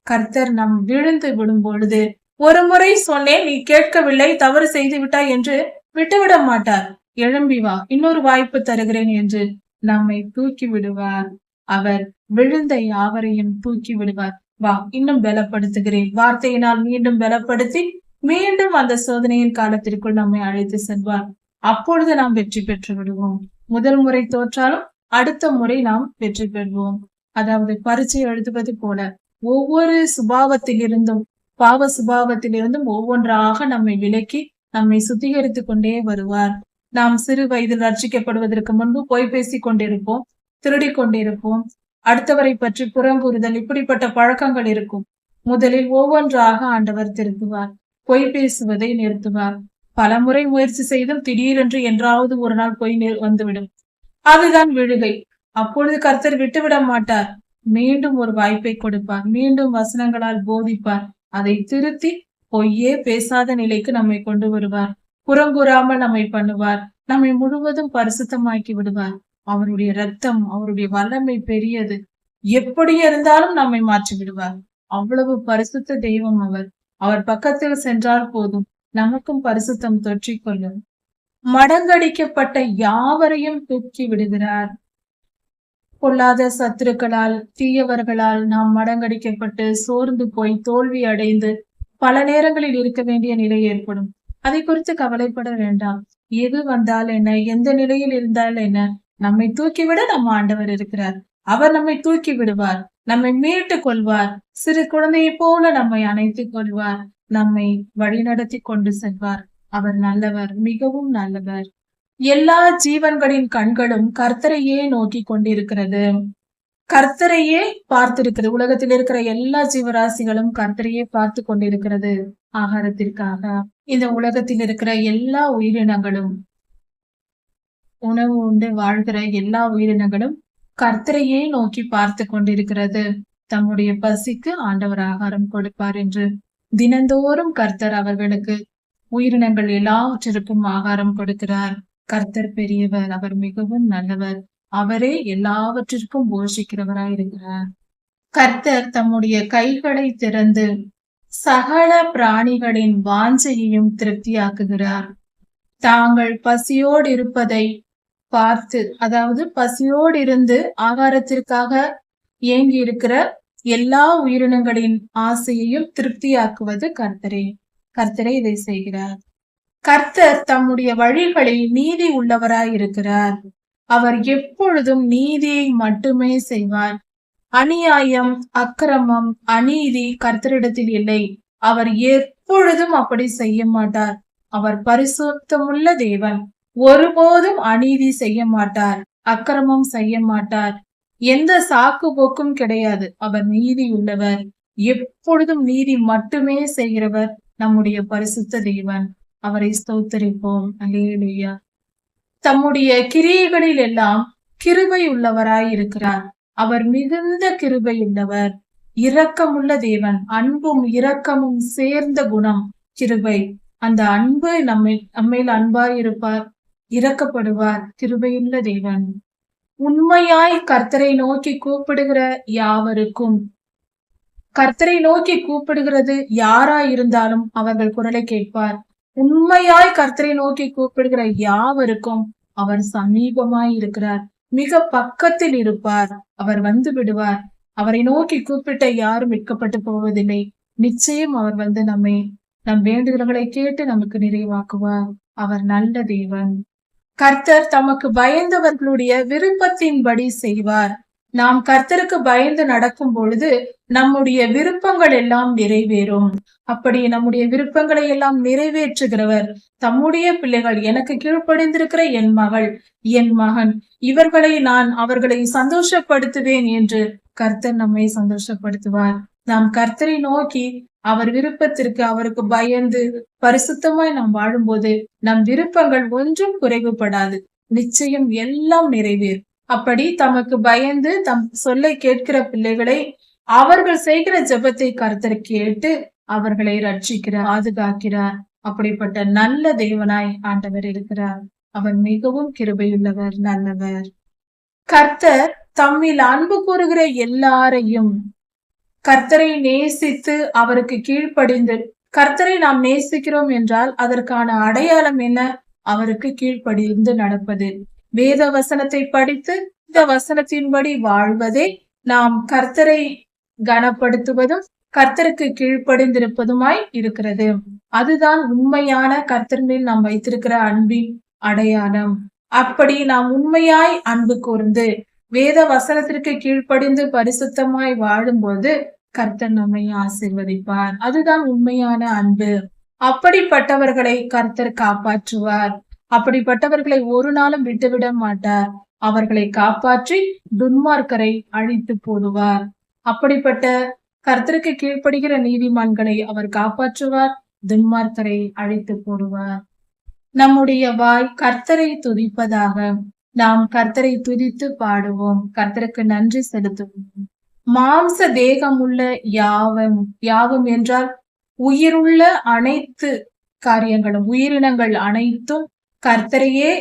Speaker 1: கர்த்தர் நம் விழுந்து விடும் பொழுது, ஒரு முறை சொன்னேன், நீ கேட்கவில்லை, தவறு செய்து விட்டாய் என்று விட்டுவிட மாட்டார். எழும்பி வா, இன்னொரு வாய்ப்பு தருகிறேன் என்று நம்மை தூக்கி விடுவார். அவர் விழுந்த யாவரையும் தூக்கி விடுவார். வா, இன்னும் பலப்படுத்துகிறேன், வார்த்தையினால் மீண்டும் பலப்படுத்தி மீண்டும் அந்த சோதனையின் காலத்திற்குள் நம்மை அழைத்து செல்வார். அப்பொழுது நாம் வெற்றி பெற்று விடுவோம். முதல் முறை தோற்றாலும் அடுத்த முறை நாம் வெற்றி பெறுவோம். அதாவது பரீட்சை எழுதுவது போல ஒவ்வொரு சுபாவத்திலிருந்தும் பாவ சுபாவத்திலிருந்தும் ஒவ்வொன்றாக நம்மை விலக்கி நம்மை சுத்திகரித்துக் கொண்டே வருவார். நாம் சிறு வயதில் ரட்சிக்கப்படுவதற்கு முன்பு பொய் பேசிக் கொண்டிருப்போம், திருடி கொண்டிருப்போம், அடுத்தவரை பற்றி புறங்கூறுதல், இப்படிப்பட்ட பழக்கங்கள் இருக்கும். முதலில் ஒவ்வொன்றாக ஆண்டவர் திருத்துவார், பொய் பேசுவதை நிறுத்துவார். பலமுறை முயற்சி செய்தும் திடீரென்று என்றாவது ஒரு நாள் பொய் வந்துவிடும். அதுதான் விழுகை. அப்பொழுது கர்த்தர் விட்டுவிட மாட்டார், மீண்டும் ஒரு வாய்ப்பை கொடுப்பார், மீண்டும் வசனங்களால் போதிப்பார், அதை திருத்தி பொய்யே பேசாத நிலைக்கு நம்மை கொண்டு வருவார், புறங்கூறாமல் நம்மை பண்ணுவார், நம்மை முழுவதும் பரிசுத்தமாக்கி விடுவார். அவருடைய ரத்தம், அவருடைய வல்லமை பெரியது, எப்படி இருந்தாலும் நம்மை மாற்றி விடுவார். அவ்வளவு பரிசுத்த தெய்வம் அவர். அவர் பக்கத்தில் சென்றால் போதும், நமக்கும் பரிசுத்தம் தொற்றிக்கொள்ளும். மடங்கடிக்கப்பட்ட யாவரையும் தூக்கி விடுகிறார். பொல்லாத சத்துருக்களால், தீயவர்களால் நாம் மடங்கடிக்கப்பட்டு சோர்ந்து போய் தோல்வி அடைந்து பல நேரங்களில் இருக்க வேண்டிய நிலை ஏற்படும். அதை குறித்து கவலைப்பட வேண்டாம். எது வந்தால் என்ன, எந்த நிலையில் இருந்தால் என்ன, நம்மை தூக்கிவிட நம்ம ஆண்டவர் இருக்கிறார். அவர் நம்மை தூக்கி விடுவார், நம்மை மீட்டுக் கொள்வார், சிறு குழந்தையை போல நம்மை அணைத்துக் கொள்வார், நம்மை வழிநடத்தி கொண்டு செல்வார். அவர் நல்லவர், மிகவும் நல்லவர். எல்லா ஜீவன்களின் கண்களும் கர்த்தரையே நோக்கி கொண்டிருக்கிறது, கர்த்தரையே பார்த்திருக்கிறது. உலகத்தில் இருக்கிற எல்லா ஜீவராசிகளும் கர்த்தரையே பார்த்து கொண்டிருக்கிறது ஆகாரத்திற்காக. இந்த உலகத்தில் இருக்கிற எல்லா உயிரினங்களும், உணவு உண்டு வாழ்கிற எல்லா உயிரினங்களும் கர்த்தரையே நோக்கி பார்த்து கொண்டிருக்கிறது. தம்முடைய பசிக்கு ஆண்டவர் ஆகாரம் கொடுப்பார் என்று தினந்தோறும் கர்த்தர் அவர்களுக்கு, உயிரினங்கள் எல்லாவற்றிற்கும் ஆகாரம் கொடுக்கிறார். கர்த்தர் பெரியவர், அவர் மிகவும் நல்லவர், அவரே எல்லாவற்றிற்கும் போஷிக்கிறவராய் இருக்கிறார். கர்த்தர் தம்முடைய கைகளை திறந்து சகல பிராணிகளின் வாஞ்சையையும் திருப்தியாக்குகிறார். தாங்கள் பசியோடு இருப்பதை பார்த்து, அதாவது பசியோடு இருந்து ஆகாரத்திற்காக ஏங்கி இருக்கிற எல்லா உயிரினங்களின் ஆசையையும் திருப்தியாக்குவது கர்த்தரே. கர்த்தரே இதை செய்கிறார். கர்த்தர் தம்முடைய வழிகளில் நீதி உள்ளவராய் இருக்கிறார். அவர் எப்பொழுதும் நீதியை மட்டுமே செய்வார். அநியாயம், அக்கிரமம், அநீதி கர்த்தரிடத்தில் இல்லை. அவர் எப்பொழுதும் அப்படி செய்ய மாட்டார். அவர் பரிசுத்தமுள்ள தேவன். ஒருபோதும் அநீதி செய்ய மாட்டார், அக்கிரமம் செய்ய மாட்டார், எந்த சாக்கு போக்கும் கிடையாது. அவர் நீதி உள்ளவர், எப்பொழுதும் நீதி மட்டுமே செய்கிறவர் நம்முடைய பரிசுத்த தேவன். அவரை ஸ்தோத்தரிப்போம். அல்லேலூயா. தம்முடைய கிரியைகளில் எல்லாம் கிருபை உள்ளவராய் இருக்கிறார். அவர் மிகுந்த கிருபை உள்ளவர், இரக்கமுள்ள தேவன், அன்பும் இரக்கமும் சேர்ந்த குணம், கிருபை. அந்த அன்பு நம்மேல் அன்பாய் இருப்பார், இரக்கப்படுவார், கிருபையுள்ள தேவன். உண்மையாய் கர்த்தரை நோக்கி கூப்பிடுகிற யாவருக்கும், கர்த்தரை நோக்கி கூப்பிடுகிறது யாராய் இருந்தாலும் அவர்கள் குரலை கேட்பார். உண்மையாய் கர்த்தரை நோக்கி கூப்பிடுகிற யாவருக்கும் அவர் சமீபமாய் இருக்கிறார், மிக பக்கத்தில் இருப்பார். அவர் வந்து விடுவார். அவரை நோக்கி கூப்பிட்ட யாரும் வெட்கப்பட்டு போவதில்லை. நிச்சயம் அவர் வந்து நம் வேண்டுதல்களை கேட்டு நமக்கு நிறைவாக்குவார். அவர் நல்ல தேவன். கர்த்தர் தமக்கு பயந்தவர்களுடைய விருப்பத்தின்படி செய்வார். நாம் கர்த்தருக்கு பயந்து நடக்கும் பொழுது நம்முடைய விருப்பங்கள் எல்லாம் நிறைவேறும். அப்படி நம்முடைய விருப்பங்களை எல்லாம் நிறைவேற்றுகிறவர் தம்முடைய பிள்ளைகள், எனக்கு கீழ்ப்படிந்திருக்கிற என் மகள், என் மகன், அவர்களை சந்தோஷப்படுத்துவேன் என்று கர்த்தர் நம்மை சந்தோஷப்படுத்துவார். நாம் கர்த்தரை நோக்கி அவர் விருப்பத்திற்கு அவருக்கு பயந்து பரிசுத்தமாய் நாம் வாழும்போது நம் விருப்பங்கள் ஒன்றும் குறைவுபடாது. நிச்சயம் எல்லாம் நிறைவேறும். அப்படி தமக்கு பயந்து தம் சொல்லை கேட்கிற பிள்ளைகளை, அவர்கள் செய்கிற ஜெபத்தை கர்த்தர் கேட்டு அவர்களை ரட்சிக்கிறார், பாதுகாக்கிறார். அப்படிப்பட்ட நல்ல தேவனாய் ஆண்டவர் இருக்கிறார். அவர் மிகவும் கிருபையுள்ளவர், நல்லவர். கர்த்தர் தம்மில் அன்பு கூறுகிற எல்லாரையும், கர்த்தரை நேசித்து அவருக்கு கீழ்ப்படிந்து, கர்த்தரை நாம் நேசிக்கிறோம் என்றால் அதற்கான அடையாளம் என்ன? அவருக்கு கீழ்ப்படிந்து நடப்பது. வேத வசனத்தை படித்து இந்த வசனத்தின்படி வாழ்வதே நாம் கர்த்தரை கனப்படுத்துவதும் கர்த்தருக்கு கீழ்ப்படிந்திருப்பதுமாய் இருக்கிறது. அதுதான் உண்மையான கர்த்தர் மேல் நாம் வைத்திருக்கிற அன்பின் அடையாளம். அப்படி நாம் உண்மையாய் அன்பு கூர்ந்து வேத வசனத்திற்கு கீழ்ப்படிந்து பரிசுத்தமாய் வாழும்போது கர்த்தர் நம்மை ஆசீர்வதிப்பார். அதுதான் உண்மையான அன்பு. அப்படிப்பட்டவர்களை கர்த்தர் காப்பாற்றுவார். அப்படிப்பட்டவர்களை ஒரு நாளும் விட்டுவிட மாட்டார். அவர்களை காப்பாற்றி துன்மார்க்கரை அழித்து போடுவார். அப்படிப்பட்ட கர்த்தருக்கு கீழ்ப்படுகிற நீதிமான்களை அவர் காப்பாற்றுவார், துன்மார்க்கரை அழித்து போடுவார். நம்முடைய வாய் கர்த்தரை துதிப்பதாக. நாம் கர்த்தரை துதித்து பாடுவோம், கர்த்தருக்கு நன்றி செலுத்துவோம். மாம்ச தேகமுள்ள யாவும் என்றால் உயிருள்ள அனைத்து காரியங்களும், உயிரினங்கள் அனைத்தும் கர்த்தரையே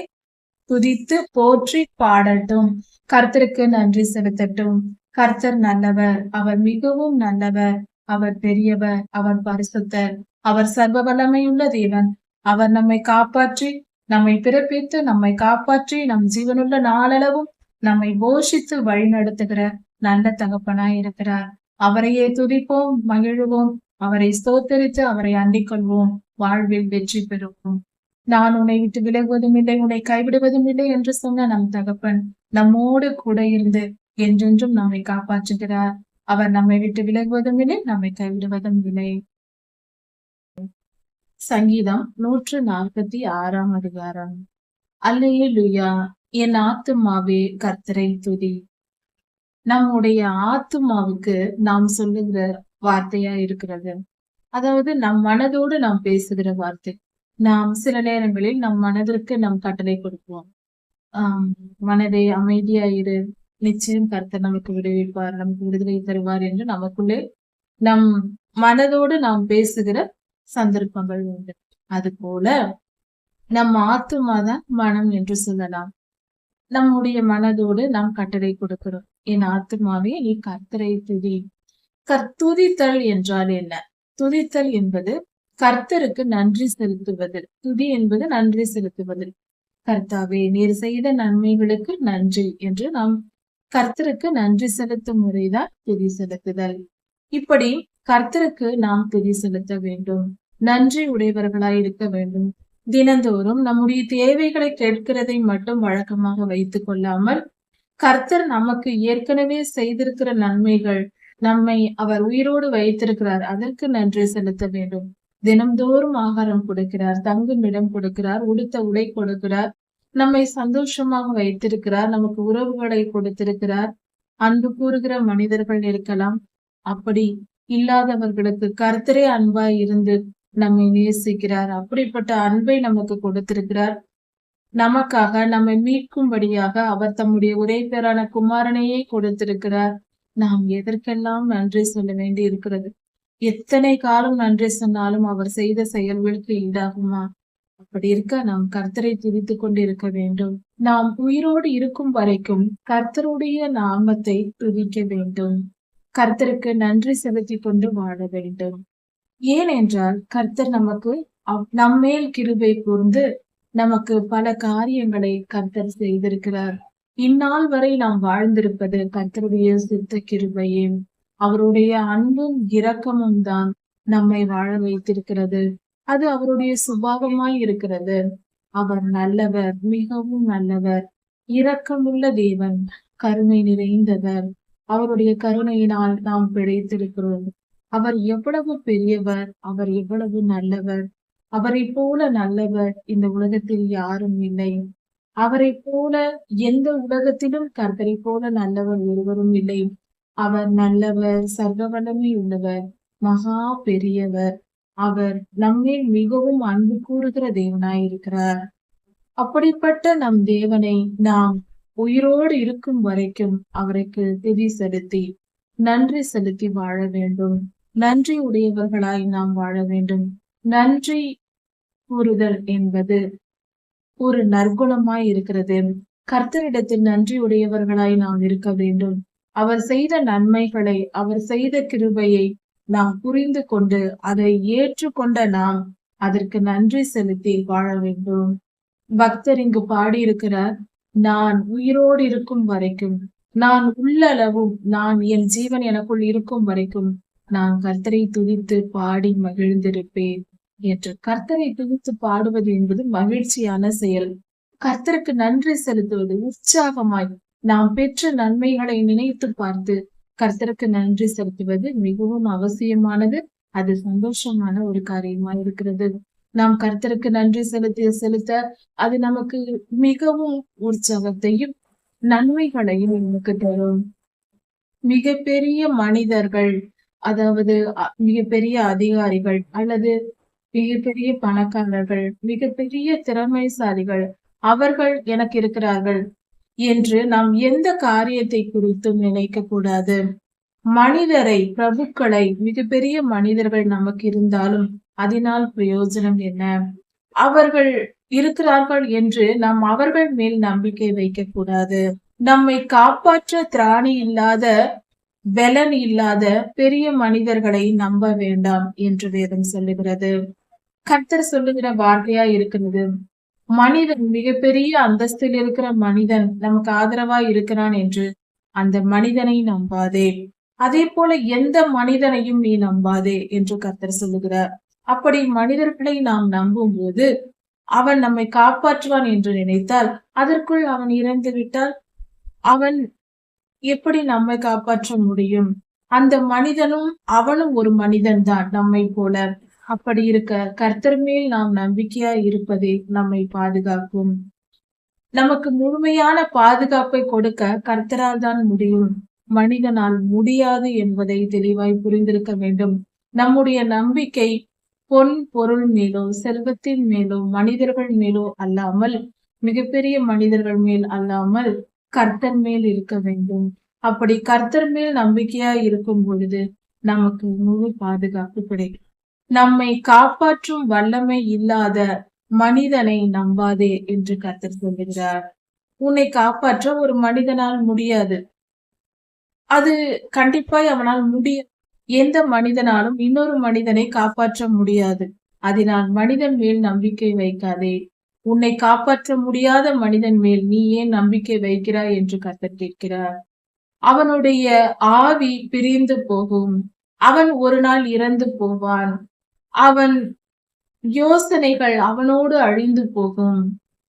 Speaker 1: துதித்து போற்றி பாடட்டும், கர்த்தருக்கு நன்றி செலுத்தட்டும். கர்த்தர் நல்லவர், அவர் மிகவும் நல்லவர், அவர் பெரியவர், அவர் பரிசுத்தர், அவர் சர்வ வல்லமையுள்ள தேவன். அவர் நம்மை காப்பாற்றி, நம்மை பிறப்பித்து, நம்மை காப்பாற்றி, நம் ஜீவனுள்ள நாளளவும் நம்மை போஷித்து வழி நடத்துகிற நல்ல தகப்பனாய் இருக்கிறார். அவரையே துதிப்போம், மகிழ்வோம், அவரை ஸ்தோத்தரித்து அவரை அண்டிக் கொள்வோம், வாழ்வில் வெற்றி பெறுவோம். நான் உன்னை விட்டு விலகுவதும் இல்லை, உன்னை கைவிடுவதும் இல்லை என்று சொன்ன நம் தகப்பன் நம்மோடு கூட இருந்து என்றென்றும் நம்மை காப்பாற்றுகிறார். அவர் நம்மை விட்டு விலகுவதும் இல்லை, நம்மை கைவிடுவதும் இல்லை. சங்கீதம் 146 அதிகாரம். அல்லேலூயா, என் ஆத்துமாவே கர்த்தரை துதி. நம்முடைய ஆத்துமாவுக்கு நாம் சொல்லுகிற வார்த்தையா இருக்கிறது. அதாவது நம் மனதோடு நாம் பேசுகிற வார்த்தை. நாம் சில நேரங்களில் நம் மனதிற்கு நம் கட்டளை கொடுப்போம். மனதை அமைதியாயிரு, நிச்சயம் கர்த்தர் நமக்கு விடுவிப்பார், நமக்கு விடுதலை தருவார் என்று நமக்குள்ளே நம் மனதோடு நாம் பேசுகிற சந்தர்ப்பங்கள் உண்டு. அது போல நம் ஆத்துமாதான் மனம் என்று சொல்லலாம். நம்முடைய மனதோடு நாம் கட்டளை கொடுக்கிறோம், என் ஆத்துமாவே நீ கர்த்தரை துதி. துதித்தல் என்றால் என்ன? துதித்தல் என்பது கர்த்தருக்கு நன்றி செலுத்துவது. துதி என்பது நன்றி செலுத்துவது. கர்த்தாவே நீர் செய்த நன்மைகளுக்கு நன்றி என்று நாம் கர்த்தருக்கு நன்றி செலுத்தும் முறைதான் துதி செலுத்துதல். இப்படி கர்த்தருக்கு நாம் துதி செலுத்த வேண்டும், நன்றி உடையவர்களாய் இருக்க வேண்டும். தினந்தோறும் நம்முடைய தேவைகளை கேட்கிறதை மட்டும் வழக்கமாக வைத்துக் கொள்ளாமல், கர்த்தர் நமக்கு ஏற்கனவே செய்திருக்கிற நன்மைகள், நம்மை அவர் உயிரோடு வைத்திருக்கிறார், அதற்கு நன்றி செலுத்த வேண்டும். தினம்தோறும் ஆகாரம் கொடுக்கிறார், தங்கும் இடம் கொடுக்கிறார், உடுத்த உடை கொடுக்கிறார், நம்மை சந்தோஷமாக வைத்திருக்கிறார், நமக்கு உறவுகளை கொடுத்திருக்கிறார். அன்பு கூறுகிற மனிதர்கள் இருக்கலாம். அப்படி இல்லாதவர்களுக்கு கர்த்தரே அன்பாய் இருந்து நம்மை நேசிக்கிறார். அப்படிப்பட்ட அன்பை நமக்கு கொடுத்திருக்கிறார். நமக்காக நம்மை மீட்கும்படியாக அவர் தம்முடைய ஒரே பேரான குமாரனையே கொடுத்திருக்கிறார். நாம் எதற்கெல்லாம் நன்றி சொல்ல வேண்டி இருக்கிறது. எத்தனை காலம் நன்றி சொன்னாலும் அவர் செய்த செயல்களுக்கு ஈடாகுமா? அப்படி இருக்க நாம் கர்த்தரை துதித்துக் கொண்டு இருக்க வேண்டும். நாம் உயிரோடு இருக்கும் வரைக்கும் கர்த்தருடைய நாமத்தை துதிக்க வேண்டும். கர்த்தருக்கு நன்றி செலுத்திக் கொண்டு வாழ வேண்டும். ஏனென்றால் கர்த்தர் நமக்கு நம்மேல் கிருபை கூர்ந்து நமக்கு பல காரியங்களை கர்த்தர் செய்திருக்கிறார். இந்நாள் வரை நாம் வாழ்ந்திருப்பது கர்த்தருடைய சித்த கிருபையும் அவருடைய அன்பும் இரக்கமும் தான் நம்மை வாழ வைத்திருக்கிறது. அது அவருடைய சுபாவமாய் இருக்கிறது. அவர் நல்லவர், மிகவும் நல்லவர், இரக்கமுள்ள தேவன், கருணை நிறைந்தவர். அவருடைய கருணையினால் நாம் பிழைத்திருக்கிறோம். அவர் எவ்வளவு பெரியவர், அவர் எவ்வளவு நல்லவர். அவரை போல நல்லவர் இந்த உலகத்தில் யாரும் இல்லை. அவரை போல எந்த உலகத்திலும் கர்த்தரை போல நல்லவர் ஒருவரும் இல்லை. அவர் நல்லவர், சர்வ வல்லமை உள்ளவர், மகா பெரியவர். அவர் நம்மேல் மிகவும் அன்பு கூறுகிற தேவனாயிருக்கிறார். அப்படிப்பட்ட நம் தேவனை நாம் உயிரோடு இருக்கும் வரைக்கும் அவருக்கு துதி செலுத்தி நன்றி செலுத்தி வாழ வேண்டும். நன்றி உடையவர்களாய் நாம் வாழ வேண்டும். நன்றி கூறுதல் என்பது ஒரு நற்குணமாய் இருக்கிறது. கர்த்தரிடத்தில் நன்றி உடையவர்களாய் நாம் இருக்க வேண்டும். அவர் செய்த நன்மைகளை, அவர் செய்த கிருபையை நாம் புரிந்து கொண்டு அதை ஏற்றுக்கொண்ட நாம் அதற்கு நன்றி செலுத்தி வாழ வேண்டும். பக்தர் இங்கு பாடியிருக்கிறார், நான் உயிரோடு இருக்கும் வரைக்கும், நான் உள்ளளவும், நான் என் ஜீவன் எனக்குள் இருக்கும் வரைக்கும் நான் கர்த்தரை துதித்து பாடி மகிழ்ந்திருப்பேன் என்று. கர்த்தரை துதித்து பாடுவது என்பது மகிழ்ச்சியான செயல். கர்த்தருக்கு நன்றி செலுத்துவது உற்சாகமாய் நாம் பெற்ற நன்மைகளை நினைத்து பார்த்து கர்த்தருக்கு நன்றி செலுத்துவது மிகவும் அவசியமானது. அது சந்தோஷமான ஒரு காரியமா இருக்கிறது. நாம் கர்த்தருக்கு நன்றி செலுத்த அது நமக்கு மிகவும் உற்சாகத்தையும் நன்மைகளையும் நமக்கு தரும். மிகப்பெரிய மனிதர்கள், அதாவது மிகப்பெரிய அதிகாரிகள் அல்லது மிகப்பெரிய பணக்காரர்கள், மிகப்பெரிய திறமைசாலிகள், அவர்கள் எனக்கு இருக்கிறார்கள் என்று நாம் எந்த காரியத்தை குறித்தும் நினைக்க கூடாது. மனிதரை, பிரபுக்களை, மிகப்பெரிய மனிதர்கள் நமக்கு இருந்தாலும் அதனால் பிரயோஜனம் என்ன? அவர்கள் இருக்கிறார்கள் என்று நாம் அவர்கள் மேல் நம்பிக்கை வைக்க கூடாது. நம்மை காப்பாற்ற திராணி இல்லாத, பலன் இல்லாத பெரிய மனிதர்களை நம்ப வேண்டாம் என்று வேதம் சொல்லுகிறது. கர்த்தர் சொல்லுகிற வார்த்தையா இருக்கிறது. மனிதன், மிகப்பெரிய அந்தஸ்தில் இருக்கிற மனிதன் நமக்கு ஆதரவா இருக்கிறான் என்று அந்த மனிதனை நம்பாதே. அதே போல எந்த மனிதனையும் நீ நம்பாதே என்று கர்த்தர் சொல்லுகிறார். அப்படி மனிதர்களை நாம் நம்பும் போது அவன் நம்மை காப்பாற்றுவான் என்று நினைத்தால், அதற்குள் அவன் இறந்து விட்டால் அவன் எப்படி நம்மை காப்பாற்ற முடியும்? அந்த மனிதனும் அவனும் ஒரு மனிதன் தான் நம்மை போல. அப்படி இருக்க கர்த்தர் மேல் நாம் நம்பிக்கையா இருப்பதே நம்மை பாதுகாக்கும். நமக்கு முழுமையான பாதுகாப்பை கொடுக்க கர்த்தரால் தான் முடியும், மனிதனால் முடியாது என்பதை தெளிவாய் புரிந்திருக்க வேண்டும். நம்முடைய நம்பிக்கை பொன் பொருள் மேலோ, செல்வத்தின் மேலோ, மனிதர்கள் மேலோ அல்லாமல், மிகப்பெரிய மனிதர்கள் மேல் அல்லாமல் கர்த்தர் மேல் இருக்க வேண்டும். அப்படி கர்த்தர் மேல் நம்பிக்கையா இருக்கும் பொழுது நமக்கு முழு பாதுகாப்பு கிடைக்கும். நம்மை காப்பாற்றும் வல்லமை இல்லாத மனிதனை நம்பாதே என்று கர்த்தர் சொல்லுகிறார். உன்னை காப்பாற்ற ஒரு மனிதனால் முடியாது. அது கண்டிப்பாய் அவனால் முடியும். எந்த மனிதனாலும் இன்னொரு மனிதனை காப்பாற்ற முடியாது. அதனால் மனிதன் மேல் நம்பிக்கை வைக்காதே. உன்னை காப்பாற்ற முடியாத மனிதன் மேல் நீ ஏன் நம்பிக்கை வைக்கிறாய் என்று கர்த்தர் கேட்கிறார். அவனுடைய ஆவி பிரிந்து போகும். அவன் ஒரு நாள் இறந்து போவான். அவன் யோசனைகள் அவனோடு அழிந்து போகும்.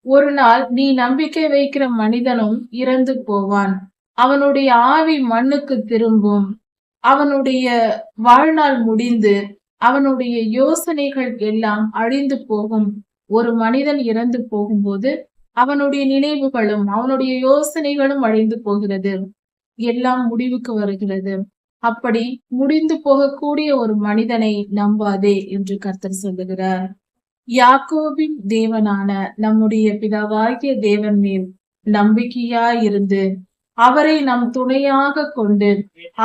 Speaker 1: ஒரு நாள் நீ நம்பிக்கை வைக்கிற மனிதனும் இறந்து போவான். அவனுடைய ஆவி மண்ணுக்கு திரும்பும். அவனுடைய வாழ்நாள் முடிந்து அவனுடைய யோசனைகள் எல்லாம் அழிந்து போகும். ஒரு மனிதன் இறந்து போகும்போது அவனுடைய நினைவுகளும் அவனுடைய யோசனைகளும் அழிந்து போகிறது. எல்லாம் முடிவுக்கு வருகிறது. அப்படி முடிந்து போகக்கூடிய ஒரு மனிதனை நம்பாதே என்று கர்த்தர் சொல்லுகிறார். யாக்கோபின் தேவனான நம்முடைய பிதாவாகிய தேவன் மேல் நம்பிக்கையா இருந்து அவரை நம் துணையாக கொண்டு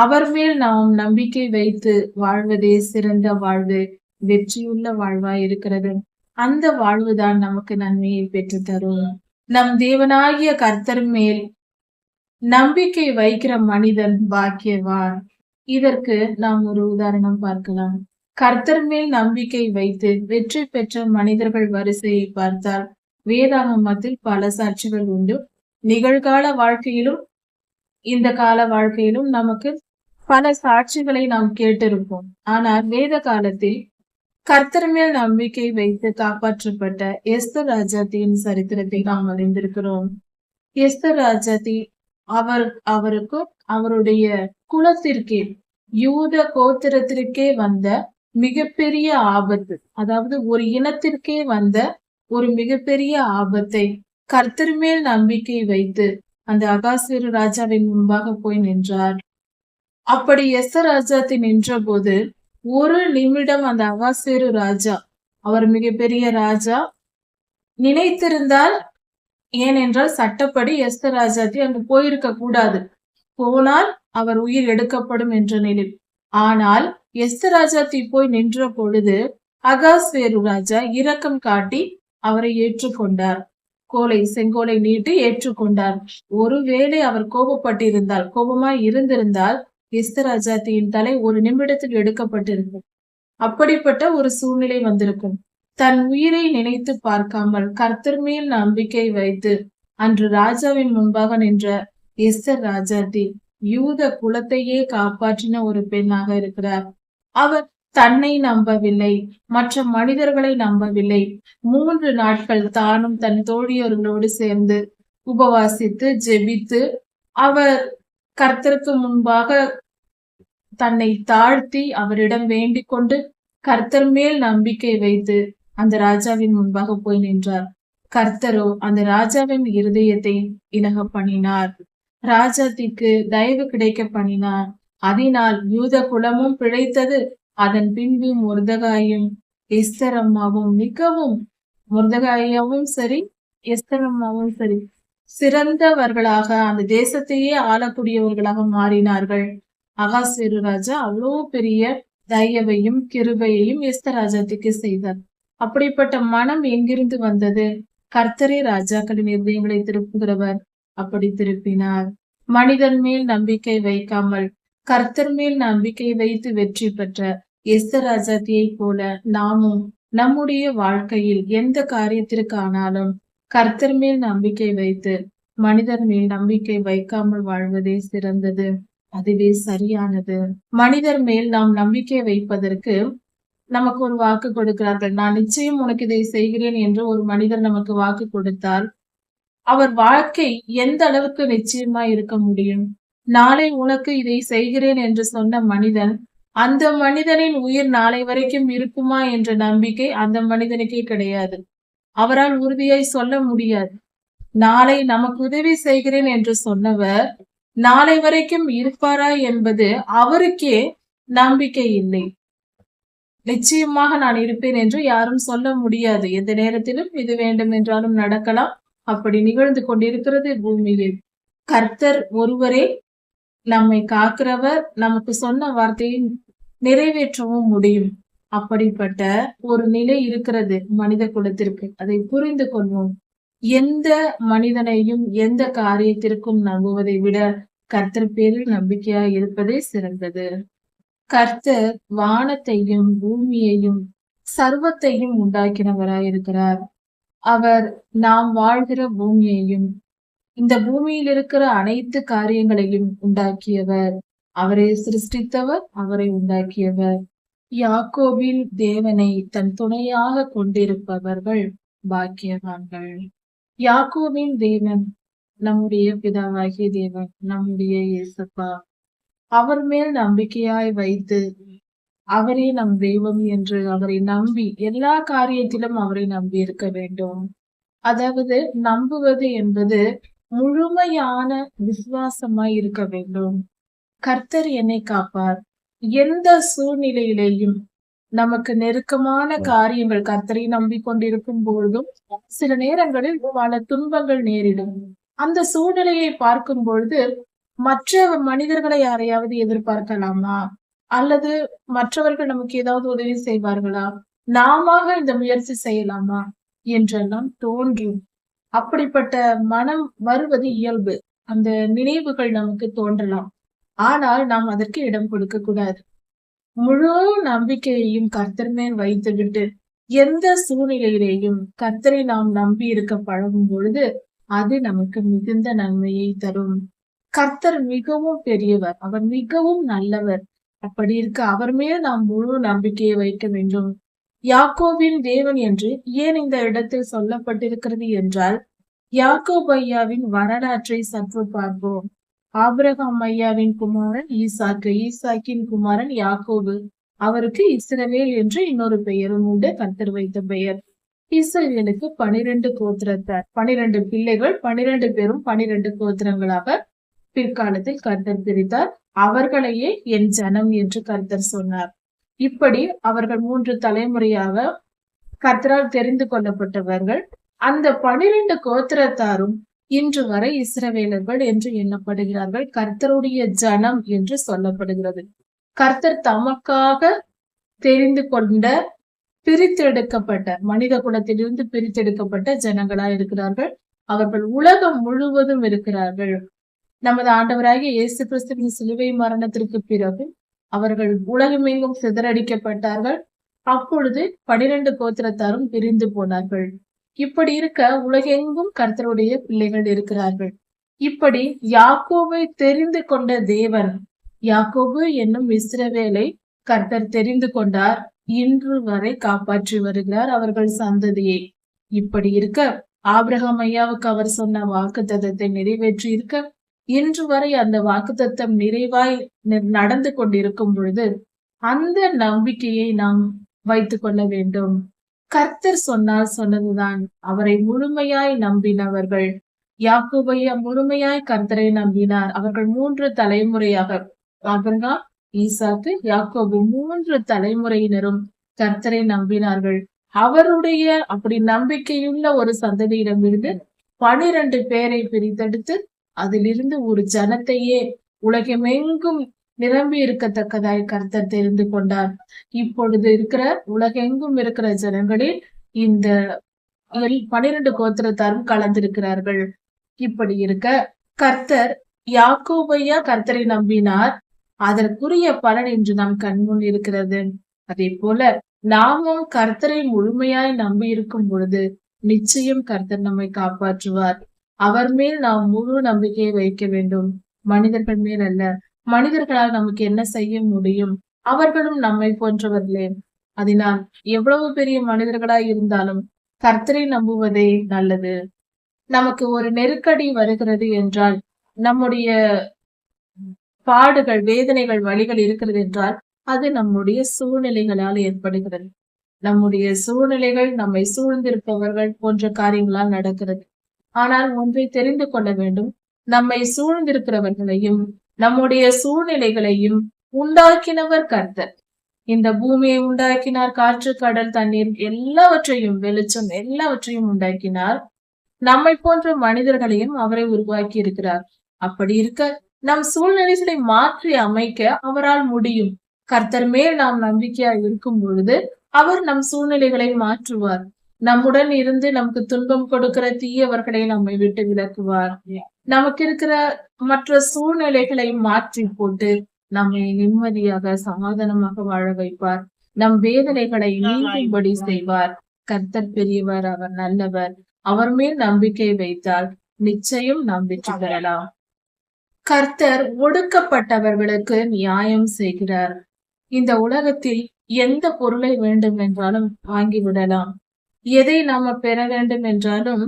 Speaker 1: அவர் மேல் நாம் நம்பிக்கை வைத்து வாழ்வதே சிறந்த வாழ்வு, வெற்றியுள்ள வாழ்வாய் இருக்கிறது. அந்த வாழ்வுதான் நமக்கு நன்மையை பெற்று தரும். நம் தேவனாகிய கர்த்தர் மேல் நம்பிக்கை வைக்கிற மனிதன் பாக்கியவான். இதற்கு நாம் ஒரு உதாரணம் பார்க்கலாம். கர்த்தர் மேல் நம்பிக்கை வைத்து வெற்றி பெற்ற மனிதர்கள் வரிசையை பார்த்தால் வேதாகமத்தில் பல சாட்சிகள் உண்டு. நிகழ்கால வாழ்க்கையிலும் இந்த கால வாழ்க்கையிலும் நமக்கு பல சாட்சிகளை நாம் கேட்டிருப்போம். ஆனால் வேத காலத்தில் கர்த்தர் மேல் நம்பிக்கை வைத்து காப்பாற்றப்பட்ட எஸ்தர் ராஜாத்தியின் சரித்திரத்தை நாம் அறிந்திருக்கிறோம். எஸ்தர் ராஜாத்தி அவருக்கும் அவருடைய குலத்திற்கே, யூத கோத்திரத்திற்கே வந்த மிகப்பெரிய ஆபத்து, அதாவது ஒரு இனத்திற்கே வந்த ஒரு மிகப்பெரிய ஆபத்தை கர்த்தர் மேல் நம்பிக்கை வைத்து அந்த அகாஸ்வேரு ராஜாவின் முன்பாக போய் நின்றார். அப்படி எஸ்தர் ராஜாத்தி நின்ற போது ஒரு நிமிடம் அந்த அகாஸ்வேரு ராஜா, அவர் மிகப்பெரிய ராஜா, நினைத்திருந்தால், ஏனென்றால் சட்டப்படி எஸ்தர் ராஜாத்தி அங்கு போயிருக்க கூடாது, போனால் அவர் உயிர் எடுக்கப்படும் என்ற நிலை. ஆனால் எஸ்தர் ராஜாத்தி போய் நின்ற பொழுது அகாஸ்வேரு ராஜா இரக்கம் காட்டி அவரை ஏற்றுக்கொண்டார். செங்கோலை நீட்டி ஏற்றுக்கொண்டார். ஒருவேளை அவர் கோபப்பட்டிருந்தால், கோபமாய் இருந்திருந்தால் எஸ்தர் ராஜாத்தியின் தலை ஒரு நிமிடத்தில் எடுக்கப்பட்டிருக்கும். அப்படிப்பட்ட ஒரு சூழ்நிலை வந்திருக்கும். தன் உயிரை நினைத்து பார்க்காமல் கர்த்தர் மேல் நம்பிக்கை வைத்து அன்று ராஜாவின் முன்பாக நின்ற எஸ்தர் ராஜாத்தி யூத குலத்தையே காப்பாற்றின ஒரு பெண்ணாக இருக்கிறார். அவர் தன்னை நம்பவில்லை, மற்ற மனிதர்களை நம்பவில்லை. 3 நாட்கள் தானும் தன் தோழியர்களோடு சேர்ந்து உபவாசித்து ஜெபித்து அவர் கர்த்தருக்கு முன்பாக தன்னை தாழ்த்தி அவரிடம் வேண்டிக் கொண்டு கர்த்தர் மேல் நம்பிக்கை வைத்து அந்த ராஜாவின் முன்பாக போய் நின்றார். கர்த்தரோ அந்த ராஜாவின் இருதயத்தை இணங்க பண்ணினார். ராஜாத்திற்கு தயவு கிடைக்க பண்ணினார். அதனால் யூத குலமும் பிழைத்தது. அதன் பின்பு மொர்தெகாயும் எஸ்தர் அம்மாவும் மிகவும், மொர்தெகாயும் சரி எஸ்தர் அம்மாவும் சரி சிறந்தவர்களாக அந்த தேசத்தையே ஆளக்கூடியவர்களாக மாறினார்கள். அகாஸ்வேரு ராஜா அவ்வளோ பெரிய தயவையும் கிருபையையும் எஸ்தர் ராஜாத்திற்கு செய்தார். அப்படிப்பட்ட மனம் எங்கிருந்து வந்தது? கர்த்தரே ராஜாக்களின் இருதயங்களை திருப்புகிறவர். அப்படி திருப்பினார். மனிதன் மேல் நம்பிக்கை வைக்காமல் கர்த்தர் மேல் நம்பிக்கை வைத்து வெற்றி பெற்ற எஸ்தர் ராஜாத்தியை போல நாமும் நம்முடைய வாழ்க்கையில் எந்த காரியத்திற்கானாலும் கர்த்தர் மேல் நம்பிக்கை வைத்து மனிதர் மேல் நம்பிக்கை வைக்காமல் வாழ்வதே சிறந்தது, அதுவே சரியானது. மனிதர் மேல் நாம் நம்பிக்கை வைப்பதற்கு நமக்கு ஒரு வாக்கு கொடுக்கிறார்கள். நான் நிச்சயம் உனக்கு இதை செய்கிறேன் என்று ஒரு மனிதர் நமக்கு வாக்கு கொடுத்தால் அவர் வாழ்க்கை எந்த அளவுக்கு நிச்சயமா இருக்க முடியும்? நாளை உனக்கு இதை செய்கிறேன் என்று சொன்ன மனிதன், அந்த மனிதனின் உயிர் நாளை வரைக்கும் இருக்குமா என்ற நம்பிக்கை அந்த மனிதனுக்கே கிடையாது. அவரால் உறுதியாய் சொல்ல முடியாது. நாளை நமக்கு உதவி செய்கிறேன் என்று சொன்னவர் நாளை வரைக்கும் இருப்பாரா என்பது அவருக்கே நம்பிக்கை இல்லை. நிச்சயமாக நான் இருப்பேன் என்று யாரும் சொல்ல முடியாது. எந்த நேரத்திலும் இது வேண்டும் என்றாலும் நடக்கலாம். அப்படி நிகழ்ந்து கொண்டிருக்கிறது பூமியில். கர்த்தர் ஒருவரே நம்மை காக்கிறவர், நமக்கு சொன்ன வார்த்தையை நிறைவேற்றவும் முடியும். அப்படிப்பட்ட ஒரு நிலை இருக்கிறது மனித குலத்திற்கு. அதை புரிந்து கொள்வோம். எந்த மனிதனையும் எந்த காரியத்திற்கும் நம்புவதை விட கர்த்தர் பேரில் நம்பிக்கையாய் இருப்பதே சிறந்தது. கர்த்தர் வானத்தையும் பூமியையும் சர்வத்தையும் உண்டாக்கினவராய் இருக்கிறார். அவர் நாம் வாழ்கிற பூமியையும் இந்த பூமியில் இருக்கிற அனைத்து காரியங்களையும் உண்டாக்கியவர். அவரை சிருஷ்டித்தவர், அவரை உண்டாக்கியவர். யாக்கோபின் தேவனை தன் துணையாக கொண்டிருப்பவர்கள் பாக்கியவான்கள். யாக்கோபின் தேவன் நம்முடைய பிதாவாகிய தேவன், நம்முடைய இயேசப்பா. அவர் மேல் நம்பிக்கையாய் வைத்து அவரே நம் தெய்வம் என்று அவரை நம்பி எல்லா காரியத்திலும் அவரை நம்பி இருக்க வேண்டும். அதாவது நம்புவது என்பது முழுமையான விசுவாசமாய் இருக்க வேண்டும். கர்த்தர் என்னை காப்பார். எந்த சூழ்நிலையிலேயும் நமக்கு நெருக்கமான காரியங்கள் கர்த்தரை நம்பிக்கொண்டிருக்கும் பொழுதும் சில நேரங்களில் பல துன்பங்கள் நேரிடும். அந்த சூழ்நிலையை பார்க்கும் பொழுது மற்ற மனிதர்களை யாரையாவது எதிர்பார்க்கலாமா? அல்லது மற்றவர்கள் நமக்கு ஏதாவது உதவி செய்வார்களா? நாம இந்த முயற்சி செய்யலாமா? என்றெல்லாம் தோன்றும். அப்படிப்பட்ட மனம் வருவது இயல்பு. அந்த நினைவுகள் நமக்கு தோன்றலாம். ஆனால் நாம் அதற்கு இடம் கொடுக்க கூடாது. முழு நம்பிக்கையையும் கர்த்தர் மேல் வைத்துவிட்டு எந்த சூழ்நிலையிலேயும் கர்த்தரை நாம் நம்பி இருக்க பழகும் பொழுது அது நமக்கு மிகுந்த நன்மையை தரும். கர்த்தர் மிகவும் பெரியவர், அவர் மிகவும் நல்லவர். அப்படி இருக்க அவர் மேல் நாம் முழு நம்பிக்கையை வைக்க வேண்டும். யாக்கோபின் தேவன் என்று ஏன் இந்த இடத்தில் சொல்லப்பட்டிருக்கிறது என்றால், யாக்கோப் ஐயாவின் வரலாற்றை சற்று பார்ப்போம். ஆபிரகாம் ஐயாவின் குமாரன் ஈசாக்கு, ஈசாக்கின் குமாரன் யாக்கோபு. அவருக்கு இஸ்ரவேல் என்று இன்னொரு பெயரும் உண்டு, கர்த்தர் வைத்த பெயர். இஸ்ரவேலுக்கு 12 கோத்திரத்தார், 12 பிள்ளைகள், 12 பேரும் 12 கோத்திரங்களாக பிற்காலத்தில் கர்த்தர் பிரித்தார். அவர்களையே என் ஜனம் என்று கர்த்தர் சொன்னார். இப்படி அவர்கள் 3 தலைமுறையாக கர்த்தரால் தெரிந்து கொள்ளப்பட்டவர்கள். அந்த 12 கோத்திரத்தாரும் இன்று வரை இஸ்ரவேலர்கள் என்று எண்ணப்படுகிறார்கள். கர்த்தருடைய ஜனம் என்று சொல்லப்படுகிறது. கர்த்தர் தமக்காக தெரிந்து கொண்ட பிரித்தெடுக்கப்பட்ட மனித குலத்திலிருந்து பிரித்தெடுக்கப்பட்ட ஜனங்களா இருக்கிறார்கள். அவர்கள் உலகம் முழுவதும் இருக்கிறார்கள். நமது ஆண்டவராகிய இயேசு கிறிஸ்துவின் சிலுவை மரணத்திற்கு பிறகு அவர்கள் உலகமெங்கும் சிதறடிக்கப்பட்டார்கள். அப்பொழுது 12 கோத்திரத்தாரும் பிரிந்து போனார்கள். இப்படி இருக்க உலகெங்கும் கர்த்தருடைய பிள்ளைகள் இருக்கிறார்கள். இப்படி யாக்கோபை தெரிந்து கொண்ட தேவன், யாக்கோபு என்னும் இஸ்ரவேலை கர்த்தர் தெரிந்து கொண்டார். இன்று வரை காப்பாற்றி வருகிறார் அவர்கள் சந்ததியை. இப்படி இருக்க ஆபிரகாம் ஐயாவுக்கு அவர் சொன்ன வாக்குத்தத்தத்தை நிறைவேற்றி இருக்க இன்று வரை அந்த வாக்குத்தத்தம் நிறைவாய் நடந்து கொண்டிருக்கும் பொழுது அந்த நம்பிக்கையை நாம் வைத்துக் கொள்ள வேண்டும். கர்த்தர் சொன்னால் சொன்னதுதான். அவரை முழுமையாய் நம்பினவர்கள், யாக்கோபையா முழுமையாய் கர்த்தரை நம்பினார். அவர்கள் 3 தலைமுறையாக, ஆபிரகாம், ஈசாக்கு, யாக்கோபு 3 தலைமுறையினரும் கர்த்தரை நம்பினார்கள். அவருடைய அப்படி நம்பிக்கையுள்ள ஒரு சந்ததியிடமிருந்து 12 பேரை பிரித்தெடுத்து அதிலிருந்து ஒரு ஜனத்தையே உலகமெங்கும் நிரம்பி இருக்கத்தக்கதாய் கர்த்தர் தெரிந்து கொண்டார். இப்பொழுது இருக்கிற உலகெங்கும் இருக்கிற ஜனங்களில் இந்த 12 கோத்திரத்தாரும் கலந்திருக்கிறார்கள். இப்படி இருக்க கர்த்தர் யாக்கோபையா கர்த்தரை நம்பினார். அதற்குரிய பலன் இன்று நம் கண்முன் இருக்கிறது. அதே போல நாமும் கர்த்தரை முழுமையாய் நம்பி இருக்கும் பொழுது நிச்சயம் கர்த்தர் நம்மை காப்பாற்றுவார். அவர் மேல் நாம் முழு நம்பிக்கையை வைக்க வேண்டும், மனிதர்கள் மேல் அல்ல. மனிதர்களால் நமக்கு என்ன செய்ய முடியும்? அவர்களும் நம்மை போன்றவர்களே. அதனால் எவ்வளவு பெரிய மனிதர்களாய் இருந்தாலும் கர்த்தரை நம்புவதே நல்லது. நமக்கு ஒரு நெருக்கடி வருகிறது என்றால், நம்முடைய பாடுகள், வேதனைகள், வழிகள் இருக்கிறது என்றால் அது நம்முடைய சூழ்நிலைகளால் ஏற்படுகிறது. நம்முடைய சூழ்நிலைகள், நம்மை சூழ்ந்திருப்பவர்கள் போன்ற காரியங்களால் நடக்கிறது. ஆனால் ஒன்றை தெரிந்து கொள்ள வேண்டும், நம்மை சூழ்ந்திருக்கிறவர்களையும் நம்முடைய சூழ்நிலைகளையும் உண்டாக்கினவர் கர்த்தர். இந்த பூமியை உண்டாக்கினார், காற்று, கடல், தண்ணீர் எல்லாவற்றையும், வெளிச்சம் எல்லாவற்றையும் உண்டாக்கினார். நம்மை போன்ற மனிதர்களையும் அவரை உருவாக்கி இருக்கிறார். அப்படி இருக்க நம் சூழ்நிலைகளை மாற்றி அமைக்க அவரால் முடியும். கர்த்தர் மேல் நாம் நம்பிக்கையா இருக்கும் பொழுது அவர் நம் சூழ்நிலைகளை மாற்றுவார். நம்முடன் இருந்து நமக்கு துன்பம் கொடுக்கிற தீயவர்களை நம்மை விட்டு விலக்குவார். நமக்கு இருக்கிற மற்ற சூழ்நிலைகளை மாற்றி போட்டு நம்மை நிம்மதியாக சமாதானமாக வாழ வைப்பார். நம் வேதனைகளை நீங்கும்படி செய்வார். கர்த்தர் பெரியவர், அவர் நல்லவர். அவர் மேல் நம்பிக்கை வைத்தால் நிச்சயம் நாம் வெற்றி பெறலாம். கர்த்தர் ஒடுக்கப்பட்டவர்களுக்கு நியாயம் செய்கிறார். இந்த உலகத்தில் எந்த பொருளை வேண்டும் என்றாலும் வாங்கிவிடலாம். எதை நாம பெற வேண்டும் என்றாலும்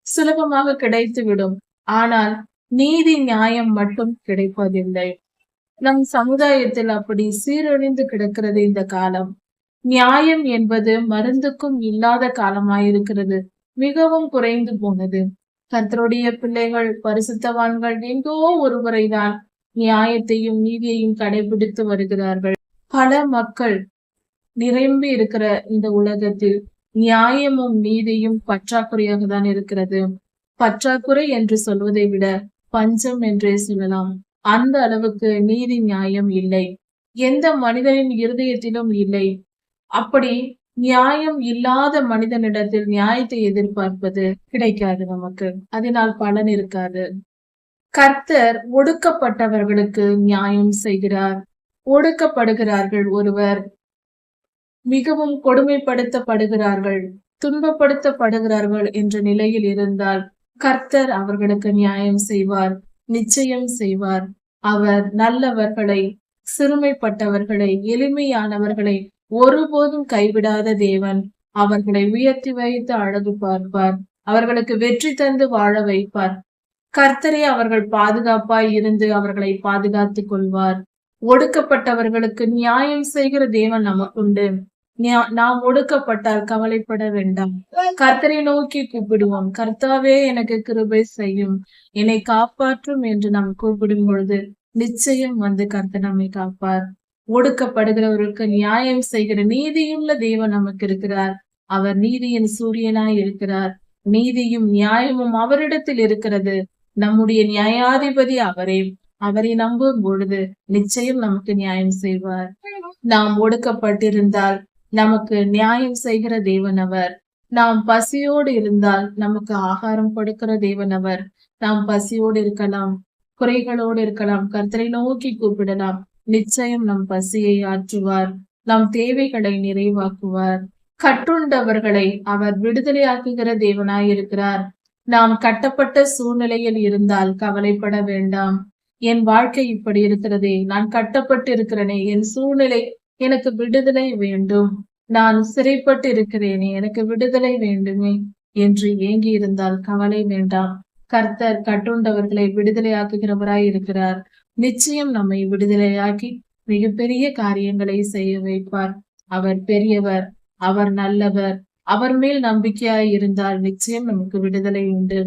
Speaker 1: சுலபமாக கிடைத்துவிடும். ஆனால் நீதி நியாயம் மட்டும் கிடைப்பதில்லை. நம் சமுதாயத்தில் அப்படி சீரழிந்து கிடக்கிறது இந்த காலம். நியாயம் என்பது மருந்துக்கும் இல்லாத காலமாயிருக்கிறது. மிகவும் குறைந்து போனது. கர்த்தருடைய பிள்ளைகள், பரிசுத்தவான்கள் எங்கோ ஒருவரை தான் நியாயத்தையும் நீதியையும் கடைபிடித்து வருகிறார்கள். பல மக்கள் நிரம்பி இருக்கிற இந்த உலகத்தில் நியாயமும் நீதியும் பற்றாக்குறையாக தான் இருக்கிறது. பற்றாக்குறை என்று சொல்வதை விட பஞ்சம் என்றே சொல்லலாம். அந்த அளவுக்கு நீதி நியாயம் இல்லை. எந்த மனிதனின் இருதயத்திலும் இல்லை. அப்படி நியாயம் இல்லாத மனிதனிடத்தில் நியாயத்தை எதிர்பார்ப்பது கிடைக்காது நமக்கு. அதனால் பலன் இருக்காது. கர்த்தர் ஒடுக்கப்பட்டவர்களுக்கு நியாயம் செய்கிறார். ஒடுக்கப்படுகிறார்கள் ஒருவர், மிகவும் கொடுமைப்படுத்தப்படுகிறார்கள், துன்பப்படுத்தப்படுகிறார்கள் என்ற நிலையில் இருந்தால் கர்த்தர் அவர்களுக்கு நியாயம் செய்வார், நிச்சயம் செய்வார். அவர் நல்லவர்களை, சிறுமைப்பட்டவர்களை, எளிமையானவர்களை ஒருபோதும் கைவிடாத தேவன். அவர்களை உயர்த்தி வைத்து அழகு பார்ப்பார். அவர்களுக்கு வெற்றி தந்து வாழ வைப்பார். கர்த்தரே அவர்கள் பாதுகாப்பாய் இருந்து அவர்களை பாதுகாத்துக் கொள்வார். ஒடுக்கப்பட்டவர்களுக்கு நியாயம் செய்கிற தேவன் நமக்குண்டு. நாம் ஒடுக்கப்பட்டால் கவலைப்பட வேண்டாம். கர்த்தரை நோக்கி கூப்பிடுவோம். கர்த்தாவே எனக்கு கிருபை செய்யும், என்னை காப்பாற்றும் என்று நாம் கூப்பிடும் பொழுது நிச்சயம் வந்து கர்த்தர் நம்மை காப்பார். ஒடுக்கப்படுகிறவர்களுக்கு நியாயம் செய்கிற நீதியுள்ள தேவன் நமக்கு இருக்கிறார். அவர் நீதியின் சூரியனாய் இருக்கிறார். நீதியும் நியாயமும் அவரிடத்தில் இருக்கிறது. நம்முடைய நியாயாதிபதி அவரே. அவரை நம்பும் பொழுது நிச்சயம் நமக்கு நியாயம் செய்வார். நாம் ஒடுக்கப்பட்டிருந்தால் நமக்கு நியாயம் செய்கிற தேவன் அவர். நாம் பசியோடு இருந்தால் நமக்கு ஆகாரம் கொடுக்கிற தேவன் அவர். நாம் பசியோடு இருக்கலாம், குறைகளோடு இருக்கலாம், கர்த்தரை நோக்கி கூப்பிடலாம். நிச்சயம் நம் பசியை ஆற்றுவார், நம் தேவைகளை நிறைவாக்குவார். கட்டுண்டவர்களை அவர் விடுதலையாக்குகிற தேவனாய் இருக்கிறார். நாம் கட்டப்பட்ட சூழ்நிலையில் இருந்தால் கவலைப்பட வேண்டாம். என் வாழ்க்கை இப்படி இருக்கிறதே, நான் கட்டப்பட்டு இருக்கிறேனே, என் சூழ்நிலை எனக்கு விடுதலை வேண்டும், நான் சிறைப்பட்டு இருக்கிறேனே, எனக்கு விடுதலை வேண்டுமே என்று ஏங்கி இருந்தால் கவலை வேண்டாம். கர்த்தர் கட்டுண்டவர்களை விடுதலையாக்குகிறவராய் இருக்கிறார். நிச்சயம் நம்மை விடுதலையாக்கி மிகப்பெரிய காரியங்களை செய்ய வைப்பார். அவர் பெரியவர், அவர் நல்லவர். அவர் மேல் நம்பிக்கையாய் இருந்தால் நிச்சயம் நமக்கு விடுதலை உண்டு.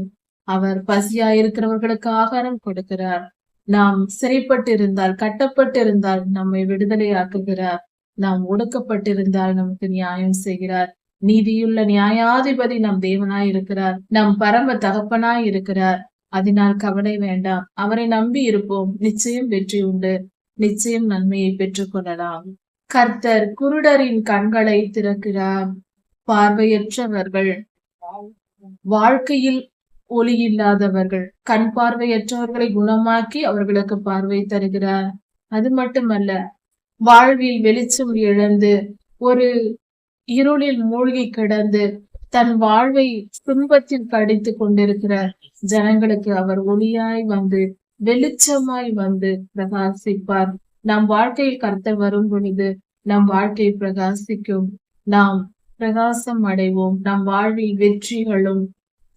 Speaker 1: அவர் பசியாயிருக்கிறவர்களுக்கு ஆகாரம் கொடுக்கிறார். நாம் சிறைப்பட்டு இருந்தால், கட்டப்பட்டு இருந்தால் நம்மை விடுதலை ஆக்குகிறார். நாம் ஒடுக்கப்பட்டிருந்தால் நமக்கு நியாயம் செய்கிறார். நீதியுள்ள நியாயாதிபதி நம் தேவனாய் இருக்கிறார். நம் பரம தகப்பனாய் இருக்கிறார். அதனால் கவலை வேண்டாம். அவரை நம்பி இருப்போம். நிச்சயம் வெற்றி உண்டு. நிச்சயம் நன்மையை பெற்றுக் கொள்ளலாம். கர்த்தர் குருடரின் கண்களை திறக்கிறார். பார்வையற்றவர்கள், வாழ்க்கையில் ஒளி இல்லாதவர்கள், கண் பார்வையற்றவர்களை குணமாக்கி அவர்களுக்கு பார்வை தருகிறார். அது மட்டுமல்ல, வாழ்வில் வெளிச்சம் இழந்து ஒரு இருளில் மூழ்கி கிடந்து தன் வாழ்வை துன்பத்தில் கடித்து கொண்டிருக்கிற ஜனங்களுக்கு அவர் ஒளியாய் வந்து வெளிச்சமாய் வந்து பிரகாசிப்பார். நம் வாழ்க்கையில் கர்த்தர் வரும் பொழுது நம் வாழ்க்கை பிரகாசிக்கும். நாம் பிரகாசம் அடைவோம். நம் வாழ்வில் வெற்றிகளும்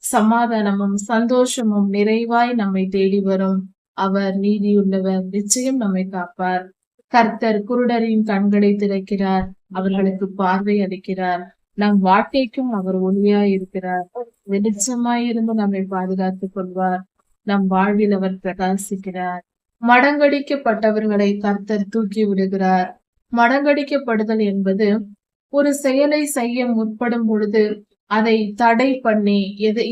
Speaker 1: சமாதானமும் சந்தோஷமும் நிறைவாய் நம்மை தேடி வரும். அவர் நீதியுள்ளவர். நிச்சயம் நம்மை காப்பார். கர்த்தர் குருடரின் கண்களை திறக்கிறார். அவர்களுக்கு பார்வை அளிக்கிறார். நம் வாழ்க்கைக்கும் அவர் ஒளியாய் இருக்கிறார். வெளிச்சமாயிருந்து நம்மை பாதுகாத்துக் கொள்வார். நம் வாழ்வில் அவர் பிரகாசிக்கிறார். மடங்கடிக்கப்பட்டவர்களை கர்த்தர் தூக்கி விடுகிறார். மடங்கடிக்கப்படுதல் என்பது ஒரு செயலை செய்ய முற்படும் பொழுது அதை தடை பண்ணி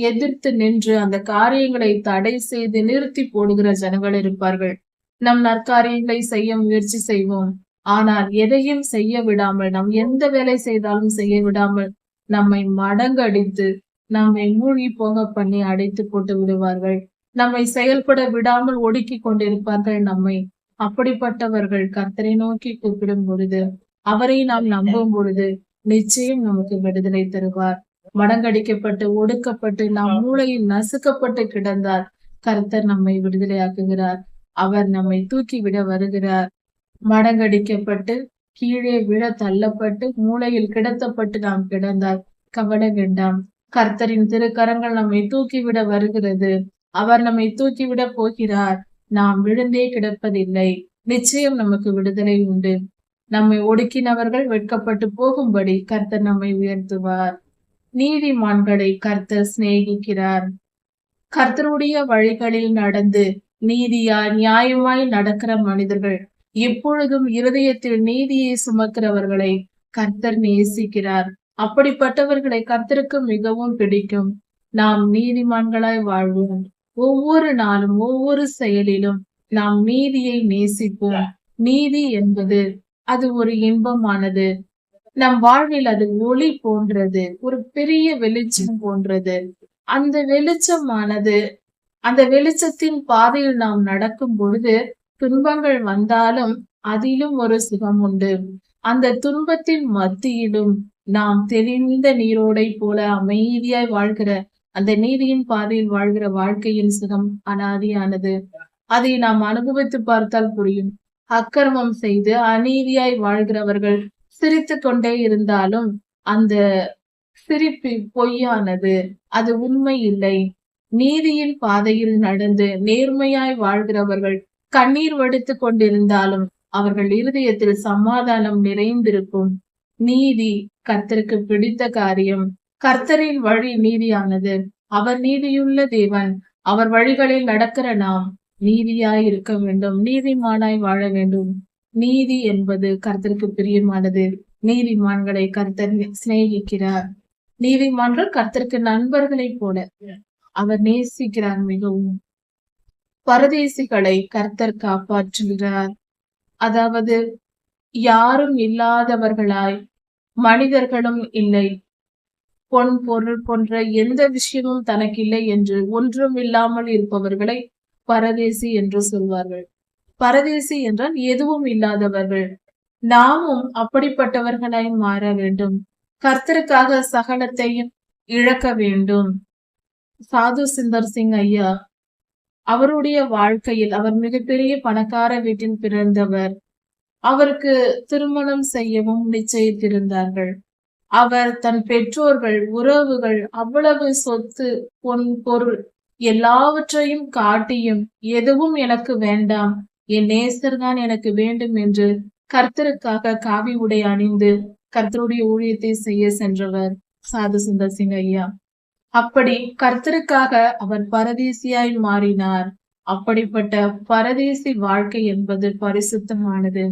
Speaker 1: எதிர்த்து நின்று அந்த காரியங்களை தடை செய்து நிறுத்தி போடுகிற ஜனங்கள் இருப்பார்கள். நம் நற்காரியங்களை செய்ய முயற்சி செய்வோம். ஆனால் எதையும் செய்ய விடாமல், நம் எந்த வேலை செய்தாலும் செய்ய விடாமல் நம்மை மடங்கடித்து நம்மை மூழ்கி போக பண்ணி அடைத்து போட்டு விடுவார்கள். நம்மை செயல்பட விடாமல் ஒடுக்கி கொண்டிருப்பார்கள் நம்மை. அப்படிப்பட்டவர்கள் கர்த்தரை நோக்கி கூப்பிடும் பொழுது, அவரை நாம் நம்பும் பொழுது நிச்சயம் நமக்கு விடுதலை தருவார். மடங்கடிக்கப்பட்டு ஒடுக்கப்பட்டு நாம் மூளையில் நசுக்கப்பட்டு கிடந்தால் கர்த்தர் நம்மை விடுதலையாக்குகிறார். அவர் நம்மை தூக்கி விட வருகிறார். மடங்கடிக்கப்பட்டு கீழே விழ தள்ளப்பட்டு மூளையில் கிடத்தப்பட்டு நாம் கிடந்தால் கவலை வேண்டாம். கர்த்தரின் திருக்கரங்கள் நம்மை தூக்கிவிட வருகிறது. அவர் நம்மை தூக்கிவிட போகிறார். நாம் விழுந்தே கிடப்பதில்லை. நிச்சயம் நமக்கு விடுதலை உண்டு. நம்மை ஒடுக்கினவர்கள் வெட்கப்பட்டு போகும்படி கர்த்தர் நம்மை உயர்த்துவார். நீதிமான்களை கர்த்தர் சிநேகிக்கிறார். கர்த்தருடைய வழிகளில் நடந்து நீதியாய் நியாயமாய் நடக்கிற மனிதர்கள், எப்பொழுதும் இருதயத்தில் நீதியை சுமக்கிறவர்களை கர்த்தர் நேசிக்கிறார். அப்படிப்பட்டவர்களை கர்த்தருக்கு மிகவும் பிடிக்கும். நாம் நீதிமான்களாய் வாழ்வோம். ஒவ்வொரு நாளும் ஒவ்வொரு செயலிலும் நாம் நீதியை நேசிப்போம். நீதி என்பது அது ஒரு இன்பமானது. நம் வாழ்வில் அது ஒளி போன்றது, ஒரு பெரிய வெளிச்சம் போன்றது. அந்த வெளிச்சமானது, அந்த வெளிச்சத்தின் பாதையில் நாம் நடக்கும் பொழுது துன்பங்கள் வந்தாலும் அதிலும் ஒரு சுகம் உண்டு. அந்த துன்பத்தின் மத்தியிலும் நாம் தெளிந்த நீரோடை போல அமைதியாய் வாழ்கிற அந்த நீதியின் பாதையில் வாழ்கிற வாழ்க்கையின் சுகம் அனாதியானது. அதை நாம் அனுபவித்து பார்த்தால் புரியும். அக்கிரமம் செய்து அநீதியாய் வாழ்கிறவர்கள் சிரித்துக் கொண்டே இருந்தாலும் அந்த சிரிப்பு பொய்யானது, அது உண்மை இல்லை. நீதியின் பாதையில் நடந்து நேர்மையாய் வாழ்கிறவர்கள் கண்ணீர் வடித்துக் கொண்டிருந்தாலும் அவர்கள் இருதயத்தில் சமாதானம் நிறைந்திருக்கும். நீதி கர்த்தருக்கு பிடித்த காரியம். கர்த்தரின் வழி நீதியானது. அவர் நீதியுள்ள தேவன். அவர் வழிகளில் நடக்கிற நாம் நீதியாய் இருக்க வேண்டும், நீதிமானாய் வாழ வேண்டும். நீதி என்பது கர்த்தருக்கு பிரியமானது. நீதிமான்களை கர்த்தர் சிநேகிக்கிறார். நீதிமான்கள் கர்த்தருக்கு நண்பர்களைப் போல அவர் நேசிக்கிறார் மிகவும். பரதேசிகளை கர்த்தர் காப்பாற்றுகிறார். அதாவது யாரும் இல்லாதவர்களாய், மனிதர்களும் இல்லை, பொன் பொருள் போன்ற எந்த விஷயமும் தனக்கில்லை என்று ஒன்றும் இல்லாமல் இருப்பவர்களை பரதேசி என்று சொல்வார்கள். பரதேசி என்றால் எதுவும் இல்லாதவர்கள். நாமும் அப்படிப்பட்டவர்களாய் மாற வேண்டும். கர்த்தருக்காக சகலத்தையும் இழக்க வேண்டும். சாது சுந்தர் சிங் ஐயா, அவருடைய வாழ்க்கையில் அவர் மிகப்பெரிய பணக்கார வீட்டில் பிறந்தவர். அவருக்கு திருமணம் செய்யவும் நிச்சயித்திருந்தார்கள். அவர் தன் பெற்றோர்கள், உறவுகள், அவ்வளவு சொத்து, பொன் பொருள் எல்லாவற்றையும் காட்டியும் எதுவும் எனக்கு வேண்டாம், என் நேசர் தான் எனக்கு வேண்டும் என்று கர்த்தருக்காக காவி உடை அணிந்து கர்த்தருடைய ஊழியத்தை செய்ய சென்றவர் சாது சுந்தர் சிங் ஐயா. அப்படி கர்த்தருக்காக அவர் பரதேசியாய் மாறினார். அப்படிப்பட்ட பரதேசி வாழ்க்கை என்பது பரிசுத்தமானது,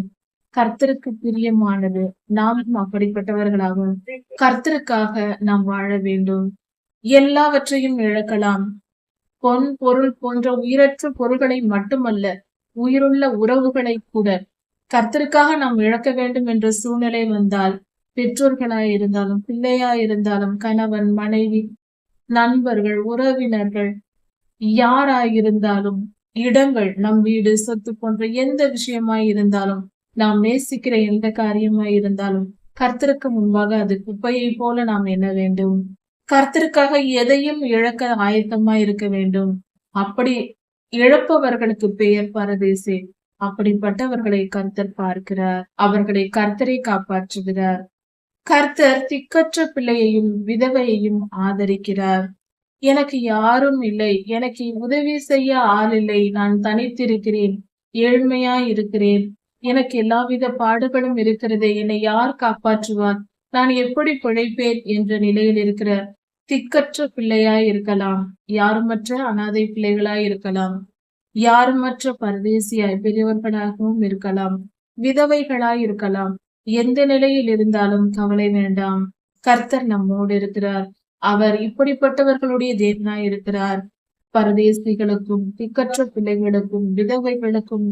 Speaker 1: கர்த்தருக்கு பிரியமானது. நாமும் அப்படிப்பட்டவர்களாகும். கர்த்தருக்காக நாம் வாழ வேண்டும். எல்லாவற்றையும் இழக்கலாம். பொன் பொருள் போன்ற உயிரற்ற பொருள்களை மட்டுமல்ல, உயிருள்ள உறவுகளை கூட கர்த்தருக்காக நாம் இழக்க வேண்டும் என்ற சூழ்நிலை வந்தால், பெற்றோர்களாய் இருந்தாலும், பிள்ளையாய் இருந்தாலும், கணவன், மனைவி, நண்பர்கள், உறவினர்கள், யாராயிருந்தாலும், இடங்கள், நம் வீடு, சொத்து போன்ற எந்த விஷயமாய் இருந்தாலும், நாம் நேசிக்கிற எந்த காரியமாய் இருந்தாலும் கர்த்தருக்கு முன்பாக அது குப்பையை போல நாம் எண்ண வேண்டும். கர்த்தருக்காக எதையும் இழக்க ஆயத்தமாய் இருக்க வேண்டும். அப்படி இழப்பவர்களுக்கு பெயர் பரதேசி. அப்படிப்பட்டவர்களை கர்த்தர் பார்க்கிறார். அவர்களை கர்த்தரை காப்பாற்றுகிறார். கர்த்தர் திக்கற்ற பிள்ளையையும் விதவையையும் ஆதரிக்கிறார். எனக்கு யாரும் இல்லை, எனக்கு உதவி செய்ய ஆள் இல்லை, நான் தனித்திருக்கிறேன், ஏழ்மையா இருக்கிறேன், எனக்கு எல்லாவித பாடுகளும் இருக்கிறது, என்னை யார் காப்பாற்றுவார், நான் எப்படி பிழைப்பேன் என்ற நிலையில் இருக்கிற திக்கற்ற பிள்ளையாய் இருக்கலாம், யாருமற்ற அனாதை பிள்ளைகளாய் இருக்கலாம், யாருமற்ற பரதேசியாய் பெரியவர்களாகவும் இருக்கலாம், விதவைகளாய் இருக்கலாம். எந்த நிலையில் இருந்தாலும் கவலை வேண்டாம். கர்த்தர் நம்மோடு இருக்கிறார். அவர் இப்படிப்பட்டவர்களுடைய தேவனாய் இருக்கிறார். பரதேசிகளுக்கும் திக்கற்ற பிள்ளைகளுக்கும் விதவைகளுக்கும்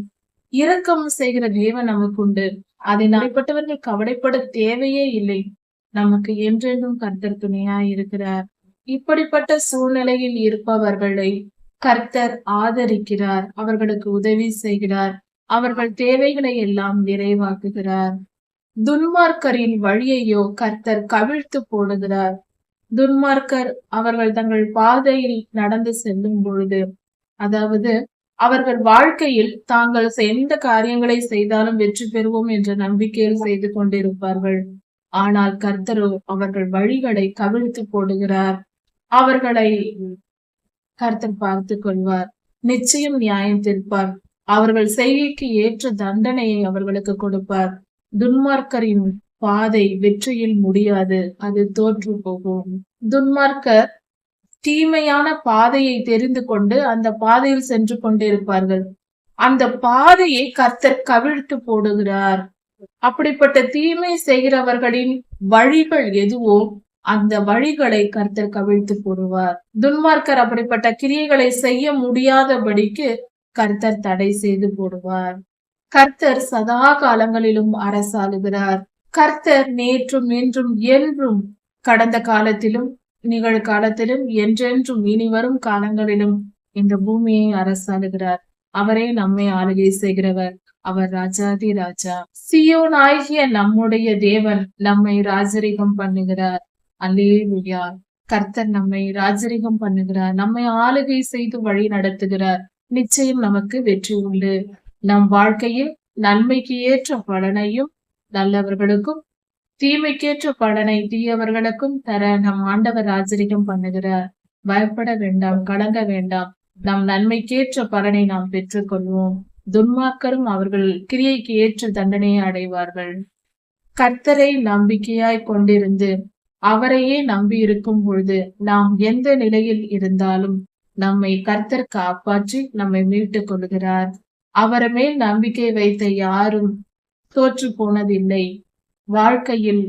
Speaker 1: இரக்கம் செய்கிற தேவன் நமக்கு உண்டு. அதை அப்படிப்பட்டவர்கள் கவலைப்பட தேவையே இல்லை. நமக்கு என்றென்றும் கர்த்தர் துணையாய் இருக்கிறார். இப்படிப்பட்ட சூழ்நிலையில் இருப்பவர்களை கர்த்தர் ஆதரிக்கிறார். அவர்களுக்கு உதவி செய்கிறார். அவர்கள் தேவைகளை எல்லாம் நிறைவாக்குகிறார். துன்மார்க்கரின் வழியையோ கர்த்தர் கவிழ்த்து போடுகிறார். துன்மார்க்கர் அவர்கள் தங்கள் பாதையில் நடந்து செல்லும் பொழுது, அதாவது அவர்கள் வாழ்க்கையில் தாங்கள் எந்த காரியங்களை செய்தாலும் வெற்றி பெறுவோம் என்ற நம்பிக்கையில் செய்து கொண்டிருப்பார்கள். ஆனால் கர்த்தரோ அவர்கள் வழிகளை கவிழ்த்து போடுகிறார். அவர்களை கர்த்தர் பார்த்து கொள்வார். நிச்சயம் நியாயம் தீர்ப்பார். அவர்கள் செய்கைக்கு ஏற்ற தண்டனையை அவர்களுக்கு கொடுப்பார். துன்மார்க்கரின் பாதை வெற்றியில் முடியாது, அது தோற்று போகும். துன்மார்க்கர் தீமையான பாதையை தெரிந்து கொண்டு அந்த பாதையில் சென்று கொண்டிருப்பார்கள். அந்த பாதையை கர்த்தர் கவிழ்த்து போடுகிறார். அப்படிப்பட்ட தீமை செய்கிறவர்களின் வழிகள் எதுவோ அந்த வழிகளை கர்த்தர் கவிழ்த்து போடுவார். துன்மார்க்கர் அப்படிப்பட்ட கிரியைகளை செய்ய முடியாதபடிக்கு கர்த்தர் தடை செய்து போடுவார். கர்த்தர் சதா காலங்களிலும் அரசாளுகிறார். கர்த்தர் நேற்றும் இன்றும் என்றும், கடந்த காலத்திலும் நிகழ்காலத்திலும் என்றென்றும் இனி வரும் காலங்களிலும் இந்த பூமியை அரசாளுகிறார். அவரே நம்மை ஆளுகை செய்கிறவர். அவர் ராஜாதி ராஜா. சியோன் ஆகிய நம்முடைய தேவன் நம்மை ராஜரிகம் பண்ணுகிறார். அல்லேலூயா. கர்த்தர் நம்மை ராஜரிகம் பண்ணுகிறார். நம்மை ஆளுகை செய்து வழி நடத்துகிறார். நிச்சயம் நமக்கு வெற்றி உண்டு. நம் வாழ்க்கையில் நன்மைக்கு ஏற்ற பலனையும் நல்லவர்களுக்கும், தீமைக்கேற்ற பலனை தீயவர்களுக்கும் தர நம் ஆண்டவர் ராஜரிகம் பண்ணுகிறார். பயப்பட வேண்டாம், கலங்க வேண்டாம். நம் நன்மைக்கேற்ற பலனை நாம் பெற்றுக்கொள்வோம். துன்மார்க்கரும் அவர்கள் கிரியைக்கு ஏற்ற தண்டனையை அடைவார்கள். கர்த்தரை நம்பிக்கையாய் கொண்டிருந்து அவரையே நம்பி இருக்கும் பொழுது நாம் எந்த நிலையில் இருந்தாலும் நம்மை கர்த்தர் காப்பாற்றி நம்மை மீட்டுக் கொள்கிறார். அவர் மேல் நம்பிக்கை வைத்த யாரும் தோற்று போனதில்லை, வாழ்க்கையில்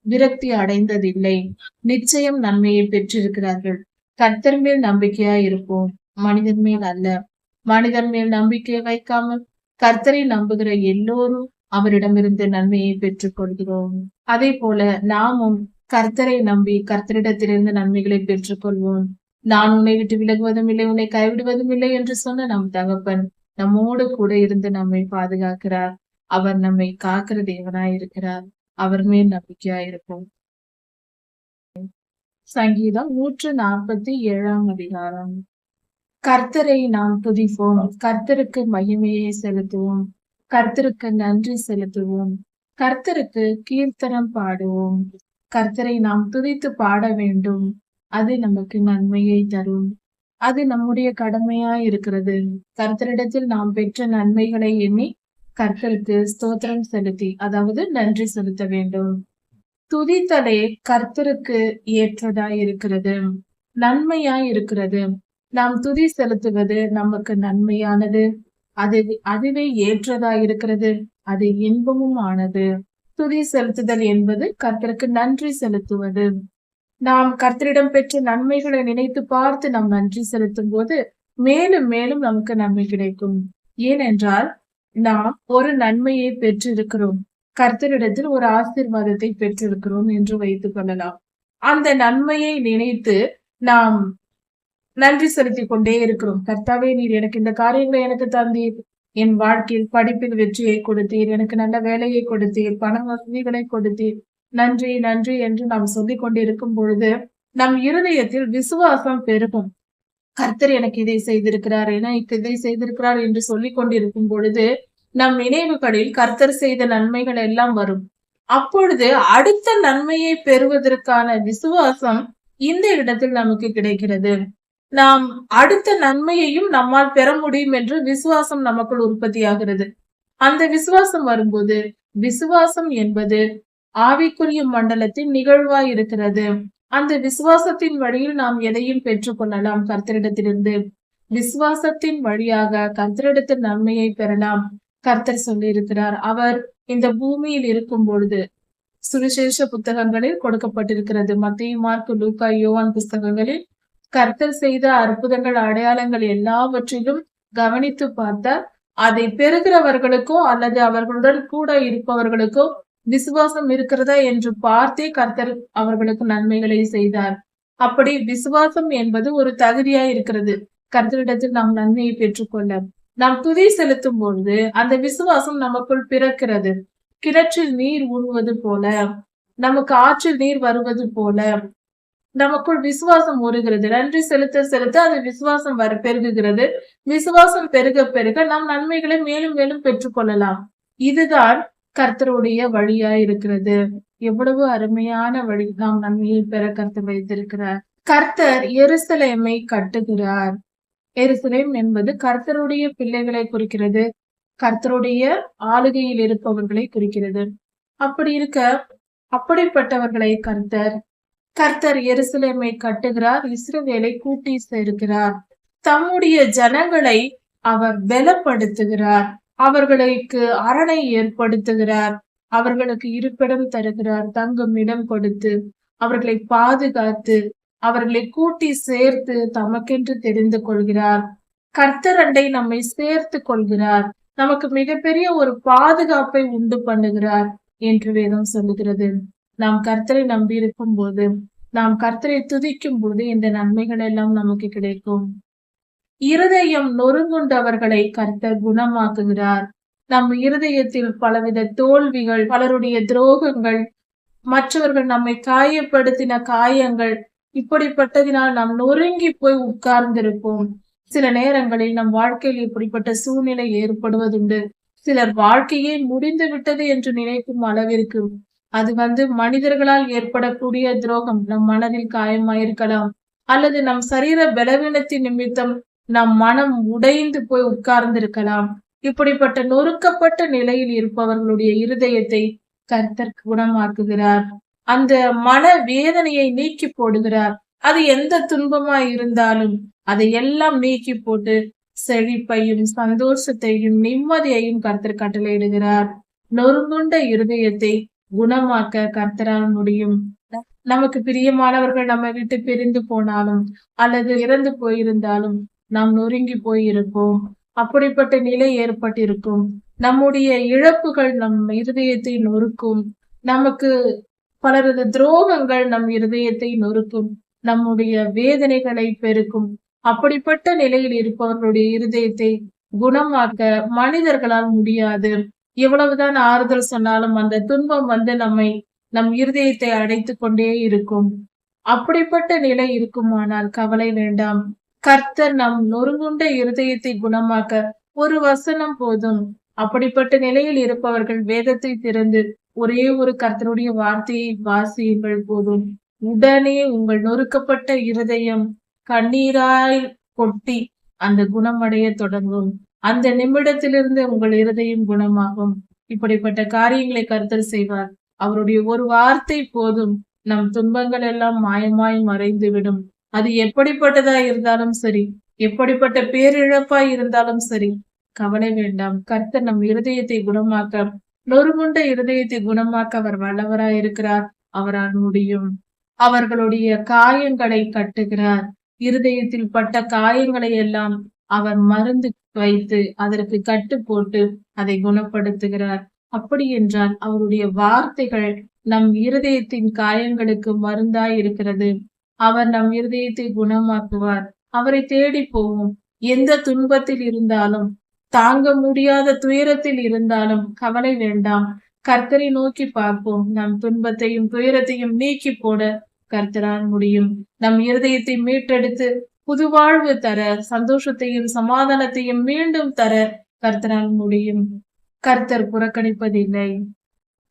Speaker 1: விரக்தி அடைந்ததில்லை. நிச்சயம் நன்மையை பெற்றிருக்கிறார்கள். கர்த்தர் மேல் நம்பிக்கையாய் இருப்போம், மனிதன் மேல் அல்ல. மனிதன் மேல் நம்பிக்கை வைக்காமல் கர்த்தரை நம்புகிற எல்லோரும் அவரிடமிருந்து நன்மையை பெற்றுக் கொள்கிறோம். அதே போல நாமும் கர்த்தரை நம்பி கர்த்தரிடத்திலிருந்து நன்மைகளை பெற்றுக் கொள்வோம். நான் உன்னை விட்டு விலகுவதும் இல்லை, உன்னை கைவிடுவதும் இல்லை என்று சொன்ன நம் தகப்பன் நம்மோடு கூட இருந்து நம்மை பாதுகாக்கிறார். அவர் நம்மை காக்கிற தேவனாய் இருக்கிறார். அவர் மேல் நம்பிக்கையாயிருப்போம். சங்கீதம் 147 அதிகாரம். கர்த்தரை நாம் துதிப்போம், கர்த்தருக்கு மகிமையை செலுத்துவோம், கர்த்தருக்கு நன்றி செலுத்துவோம், கர்த்தருக்கு கீர்த்தனம் பாடுவோம். கர்த்தரை நாம் துதித்து பாட வேண்டும். அது நமக்கு நன்மையை தரும். அது நம்முடைய கடமையாய் இருக்கிறது. கர்த்தரிடத்தில் நாம் பெற்ற நன்மைகளை எண்ணி கர்த்தருக்கு ஸ்தோத்திரம் செலுத்தி, அதாவது நன்றி செலுத்த வேண்டும். துதித்தலே கர்த்தருக்கு ஏற்றதாய் இருக்கிறது, நன்மையாய் இருக்கிறது. நாம் துதி செலுத்துவது நமக்கு நன்மையானது, அதுவே ஏற்றதாய் இருக்கிறது, அது இன்பமும் ஆனது. துதி செலுத்துதல் என்பது கர்த்தருக்கு நன்றி செலுத்துவது. நாம் கர்த்தரிடம் பெற்ற நன்மைகளை நினைத்து பார்த்து நாம் நன்றி செலுத்தும் போது மேலும் மேலும் நமக்கு நன்மை கிடைக்கும். ஏனென்றால் நாம் ஒரு நன்மையை பெற்றிருக்கிறோம், கர்த்தரிடத்தில் ஒரு ஆசீர்வாதத்தை பெற்றிருக்கிறோம் என்று வைத்துக் கொள்ளலாம். அந்த நன்மையை நினைத்து நாம் நன்றி செலுத்திக் கொண்டே இருக்கிறோம். கர்த்தாவே, நீர் எனக்கு இந்த காரியங்களை எனக்கு தந்தீர், என் வாழ்க்கையில் படிப்பில் வெற்றியை கொடுத்தீர், எனக்கு நல்ல வேலையை கொடுத்தீர், பண வசதிகளை கொடுத்தீர், நன்றி நன்றி என்று நாம் சொல்லிக் கொண்டிருக்கும் பொழுது நம் இருதயத்தில் விசுவாசம் பெருகும். கர்த்தர் எனக்கு இதை செய்திருக்கிறார், எனக்கு இதை செய்திருக்கிறார் என்று சொல்லிக் கொண்டிருக்கும் பொழுது நம் நினைவுகளில் கர்த்தர் செய்த நன்மைகள் எல்லாம் வரும். அப்பொழுது அடுத்த நன்மையை பெறுவதற்கான விசுவாசம் இந்த இடத்தில் நமக்கு கிடைக்கிறது. நாம் அடுத்த நன்மையையும் நம்மால் பெற முடியும் என்று விசுவாசம் நமக்குள் உற்பத்தியாகிறது. அந்த விசுவாசம் வரும்போது, விசுவாசம் என்பது ஆவிக்குரிய மண்டலத்தின் நிகழ்வாய் இருக்கிறது. அந்த விசுவாசத்தின் வழியில் நாம் எதையும் பெற்றுக் கொள்ளலாம் கர்த்தரிடத்திலிருந்து. விசுவாசத்தின் வழியாக கர்த்தரிடத்தில் நன்மையை பெறலாம். கர்த்தர் சொல்லி இருக்கிறார். அவர் இந்த பூமியில் இருக்கும் பொழுது சுவிசேஷ புத்தகங்களில் கொடுக்கப்பட்டிருக்கிறது. மத்தேயு, மார்க்கு, லூக்கா, யோவான் புஸ்தகங்களில் கர்த்தர் செய்த அற்புதங்கள், அடையாளங்கள் எல்லாவற்றிலும் கவனித்து பார்த்தால் அதை பெறுகிறவர்களுக்கோ அல்லது அவர்களுடன் கூட இருப்பவர்களுக்கோ விசுவாசம் இருக்கிறதா என்று பார்த்தே கர்த்தர் அவர்களுக்கு நன்மைகளை செய்தார். அப்படி விசுவாசம் என்பது ஒரு தகுதியாய் இருக்கிறது. கர்த்தரிடத்தில் நாம் நன்மையை பெற்றுக்கொள்ள நாம் துதி செலுத்தும் பொழுது அந்த விசுவாசம் நமக்குள் பிறக்கிறது. கிணற்றில் நீர் ஊறுவது போல, நமக்கு ஆற்றில் நீர் வருவது போல நமக்குள் விசுவாசம் ஊறுகிறது. நன்றி செலுத்த செலுத்த அது விசுவாசம் பெருகுகிறது. விசுவாசம் பெருக பெருக நாம் நன்மைகளை மேலும் மேலும் பெற்றுக்கொள்ளலாம். இதுதான் கர்த்தருடைய வழியாய் இருக்கிறது. எவ்வளவு அருமையான வழி நாம் நன்மையை பெற கர்த்தர் வைத்திருக்கிறார். கர்த்தர் எருசலேமை கட்டுகிறார். எருசலேம் என்பது கர்த்தருடைய பிள்ளைகளை குறிக்கிறது, கர்த்தருடைய ஆளுகையில் இருப்பவர்களை குறிக்கிறது. அப்படி இருக்க அப்படிப்பட்டவர்களை கர்த்தர் எருசலேமை கட்டுகிறார், இஸ்ரவேலை கூட்டி சேர்க்கிறார். தம்முடைய ஜனங்களை அவர் பலப்படுத்துகிறார், அவர்களுக்கு அரணை ஏற்படுத்துகிறார், அவர்களுக்கு இருப்பிடம் தருகிறார், தங்கும் இடம் கொடுத்து அவர்களை பாதுகாத்து அவர்களை கூட்டி சேர்த்து தமக்கென்று தெரிந்து கொள்கிறார். கர்த்தர் அண்டை நம்மை சேர்த்து கொள்கிறார். நமக்கு மிகப்பெரிய ஒரு பாதுகாப்பை உண்டு பண்ணுகிறார் என்று வேதம் சொல்லுகிறது. நாம் கர்த்தரை நம்பியிருக்கும் போது, நாம் கர்த்தரை துதிக்கும் போது இந்த நன்மைகள் எல்லாம் நமக்கு கிடைக்கும். இருதயம் நொறுங்குண்டவர்களை கர்த்தர் குணமாக்குகிறார். நம் இருதயத்தில் பலவித தோல்விகள், பலருடைய துரோகங்கள், மற்றவர்கள் நம்மை காயப்படுத்தின காயங்கள், இப்படிப்பட்டதினால் நாம் நொறுங்கி போய் உட்கார்ந்திருப்போம். சில நேரங்களில் நம் வாழ்க்கையில் இப்படிப்பட்ட சூழ்நிலை ஏற்படுவதுண்டு. சிலர் வாழ்க்கையே முடிந்து விட்டது என்று நினைக்கும் அளவிற்கு அது மனிதர்களால் ஏற்படக்கூடிய துரோகம் நம் மனதில் காயமாயிருக்கலாம், அல்லது நம் சரீர பலவீனத்தின் நிமித்தம் நம் மனம் உடைந்து போய் உட்கார்ந்திருக்கலாம். இப்படிப்பட்ட நொறுக்கப்பட்ட நிலையில் இருப்பவர்களுடைய இருதயத்தை கர்த்தர் குணமாக்குகிறார். அந்த மன வேதனையை நீக்கி போடுகிறார். அது எந்த துன்பமா இருந்தாலும் அதை எல்லாம் நீக்கி போட்டு செழிப்பையும் சந்தோஷத்தையும் நிம்மதியையும் கர்த்தர் கட்டளையிடுகிறார். நொறுங்குண்ட இருதயத்தை குணமாக்க கர்த்தரால் முடியும். நமக்கு பிரியமானவர்கள் நம்ம விட்டு பிரிந்து போனாலும் அல்லது இறந்து போயிருந்தாலும் நாம் நொறுங்கி போயிருப்போம். அப்படிப்பட்ட நிலை ஏற்பட்டிருக்கும். நம்முடைய இழப்புகள் நம் இருதயத்தை நொறுக்கும். நமக்கு பலரது துரோகங்கள் நம் இருதயத்தை நொறுக்கும். நம்முடைய வேதனைகளை பெருக்கும். அப்படிப்பட்ட நிலையில் இருப்பவர்களுடைய இருதயத்தை குணமாக்க மனிதர்களால் முடியாது. எவ்வளவுதான் ஆறுதல் சொன்னாலும் அந்த துன்பம் நம் இருதயத்தை அடைத்து கொண்டே இருக்கும். அப்படிப்பட்ட நிலை இருக்குமானால் கவலை வேண்டாம். கர்த்தர் நம் நொறுங்குண்ட இருதயத்தை குணமாக்க ஒரு வசனம் போதும். அப்படிப்பட்ட நிலையில் இருப்பவர்கள் வேதத்தை திறந்து ஒரே ஒரு கர்த்தருடைய வார்த்தையை வாசியுங்கள் போதும். உடனே உங்கள் நொறுக்கப்பட்ட இருதயம் கண்ணீராய் கொட்டி அந்த குணமடைய தொடங்கும். அந்த நிமிடத்திலிருந்து உங்கள் இருதயம் குணமாகும். இப்படிப்பட்ட காரியங்களை கர்த்தர் செய்வார். அவருடைய ஒரு வார்த்தை போதும், நம் துன்பங்கள் எல்லாம் மாயமாய் மறைந்துவிடும். அது எப்படிப்பட்டதா இருந்தாலும் சரி, எப்படிப்பட்ட பேரிழப்பாய் இருந்தாலும் சரி, கவலை வேண்டாம். கர்த்தர் நம் இருதயத்தை குணமாக்க, நொறுங்குண்ட இருதயத்தை குணமாக்க அவர் வல்லவராய் இருக்கிறார். அவரால் முடியும். அவர்களுடைய காயங்களை கட்டுகிறார். இருதயத்தில் பட்ட காயங்களை எல்லாம் அவர் மருந்து வைத்து அதற்கு கட்டு போட்டு அதை குணப்படுத்துகிறார். அப்படி என்றால் அவருடைய வார்த்தைகள் நம் இருதயத்தின் காயங்களுக்கு மருந்தாய் இருக்கிறது. அவர் நம் இருதயத்தை குணமாக்குவார். அவரை தேடி போவோம். எந்த துன்பத்தில் இருந்தாலும், தாங்க முடியாத துயரத்தில் இருந்தாலும் கவலை வேண்டாம். கர்த்தரை நோக்கி பார்ப்போம். நம் துன்பத்தையும் துயரத்தையும் நீக்கி போட கர்த்தரால் முடியும். நம் இருதயத்தை மீட்டெடுத்து புது வாழ்வு தர, சந்தோஷத்தையும் சமாதானத்தையும் மீண்டும் தர கர்த்தரால் முடியும். கர்த்தர் புறக்கணிப்பதில்லை.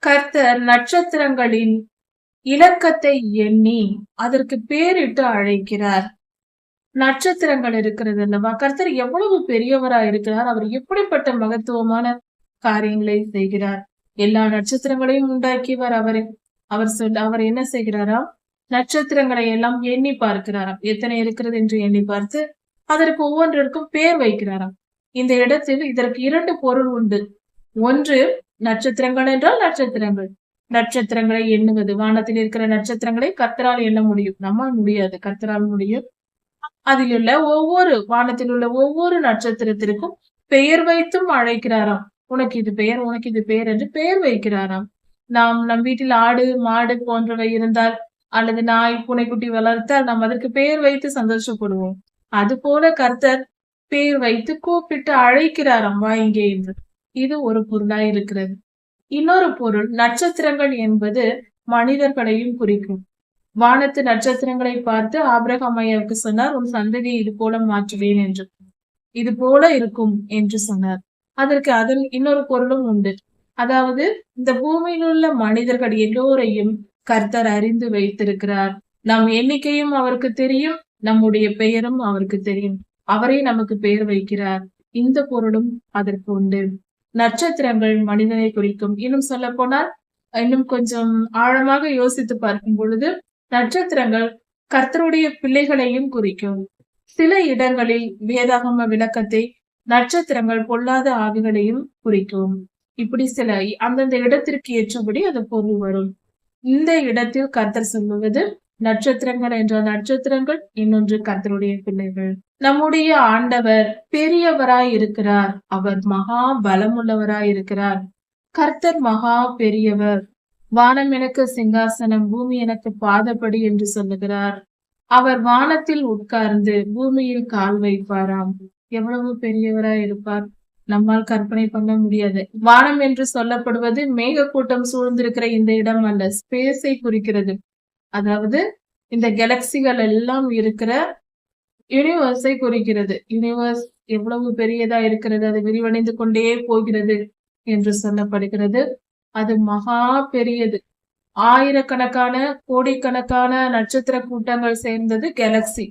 Speaker 1: கர்த்தர் நட்சத்திரங்களின் இலக்கத்தை எண்ணி அதற்கு பேரிட்டு அழைக்கிறார். நட்சத்திரங்கள் இருக்கிறது அல்லவா, கர்த்தர் எவ்வளவு பெரியவரா இருக்கிறார். அவர் எப்படிப்பட்ட மகத்துவமான காரியங்களை செய்கிறார். எல்லா நட்சத்திரங்களையும் உண்டாக்கியவர் அவரே. அவர் என்ன செய்கிறாரா, நட்சத்திரங்களை எல்லாம் எண்ணி பார்க்கிறாராம். எத்தனை இருக்கிறது என்று எண்ணி பார்த்து அதற்கு ஒவ்வொன்றிற்கும் பேர் வைக்கிறாராம். இந்த இடத்தில் இதற்கு 2 பொருள் உண்டு. ஒன்று, நட்சத்திரங்கள் என்றால் நட்சத்திரங்கள், நட்சத்திரங்களை எண்ணுவது. வானத்தில் இருக்கிற நட்சத்திரங்களை கர்த்தரால் எண்ண முடியும், நம்மால் முடியாது, கர்த்தரால் முடியும். அதில் உள்ள வானத்தில் உள்ள ஒவ்வொரு நட்சத்திரத்திற்கும் பெயர் வைத்தும் அழைக்கிறாராம். உனக்கு இது பெயர், உனக்கு இது பெயர் என்று பெயர் வைக்கிறாராம். நம் வீட்டில் ஆடு மாடு போன்றவை இருந்தால் அல்லது நாய் பூனைக்குட்டி வளர்த்தால் நாம் அதற்கு பெயர் வைத்து சந்தோஷப்படுவோம். அது போல கர்த்தர் பெயர் வைத்து கூப்பிட்டு அழைக்கிறாராம், வா இங்கே என்று. இது ஒரு பொருளாய் இருக்கிறது. இன்னொரு பொருள், நட்சத்திரங்கள் என்பது மனிதர்களையும் குறிக்கும். வானத்து நட்சத்திரங்களை பார்த்து ஆபிரகாம் ஐயாவுக்கு சொன்னார், உன் சந்ததியை இது போல மாற்றுவேன் என்று, இது போல இருக்கும் என்று சொன்னார். அதில் இன்னொரு பொருளும் உண்டு. அதாவது இந்த பூமியில் உள்ள மனிதர்கள் எல்லோரையும் கர்த்தர் அறிந்து வைத்திருக்கிறார். நம் எண்ணிக்கையும் அவருக்கு தெரியும், நம்முடைய பெயரும் அவருக்கு தெரியும். அவரே நமக்கு பெயர் வைக்கிறார். இந்த பொருளும் அதற்கு உண்டு. நட்சத்திரங்கள் மனிதனை குறிக்கும். இன்னும் சொல்ல போனால், இன்னும் கொஞ்சம் ஆழமாக யோசித்து பார்க்கும் பொழுது நட்சத்திரங்கள் கர்த்தருடைய பிள்ளைகளையும் குறிக்கும். சில இடங்களில் வேதாகம விளக்கத்தை நட்சத்திரங்கள் பொல்லாத ஆவிகளையும் குறிக்கும். இப்படி சில அந்தந்த இடத்திற்கு ஏற்றபடி அது பொருள் வரும். இந்த இடத்தில் கர்த்தர் சொல்லுவது நட்சத்திரங்கள் என்றால் நட்சத்திரங்கள், இன்னொன்று கர்த்தருடைய பிள்ளைகள். நம்முடைய ஆண்டவர் பெரியவராய் இருக்கிறார். அவர் மகா பலமுள்ளவராய் இருக்கிறார். கர்த்தர் மகா பெரியவர். வானம் எனக்கு சிங்காசனம், பூமி எனக்கு பாதப்படி என்று சொல்லுகிறார். அவர் வானத்தில் உட்கார்ந்து பூமியில் கால் வைப்பாராம். எவ்வளவு பெரியவராய் இருப்பார், நம்மால் கற்பனை பண்ண முடியாது. வானம் என்று சொல்லப்படுவது மேகக்கூட்டம் சூழ்ந்திருக்கிற இந்த இடம் அல்ல, ஸ்பேஸை குறிக்கிறது. அதாவது இந்த கேலக்சிகள் எல்லாம் இருக்கிற யூனிவர்ஸை குறிக்கிறது. யூனிவர்ஸ் எவ்வளவு பெரியதா இருக்கிறது, அது விரிவடைந்து கொண்டே போகிறது என்று சொல்லப்படுகிறது. அது மகா பெரியது. ஆயிரக்கணக்கான கோடிக்கணக்கான நட்சத்திர கூட்டங்கள் சேர்ந்தது கேலக்சி.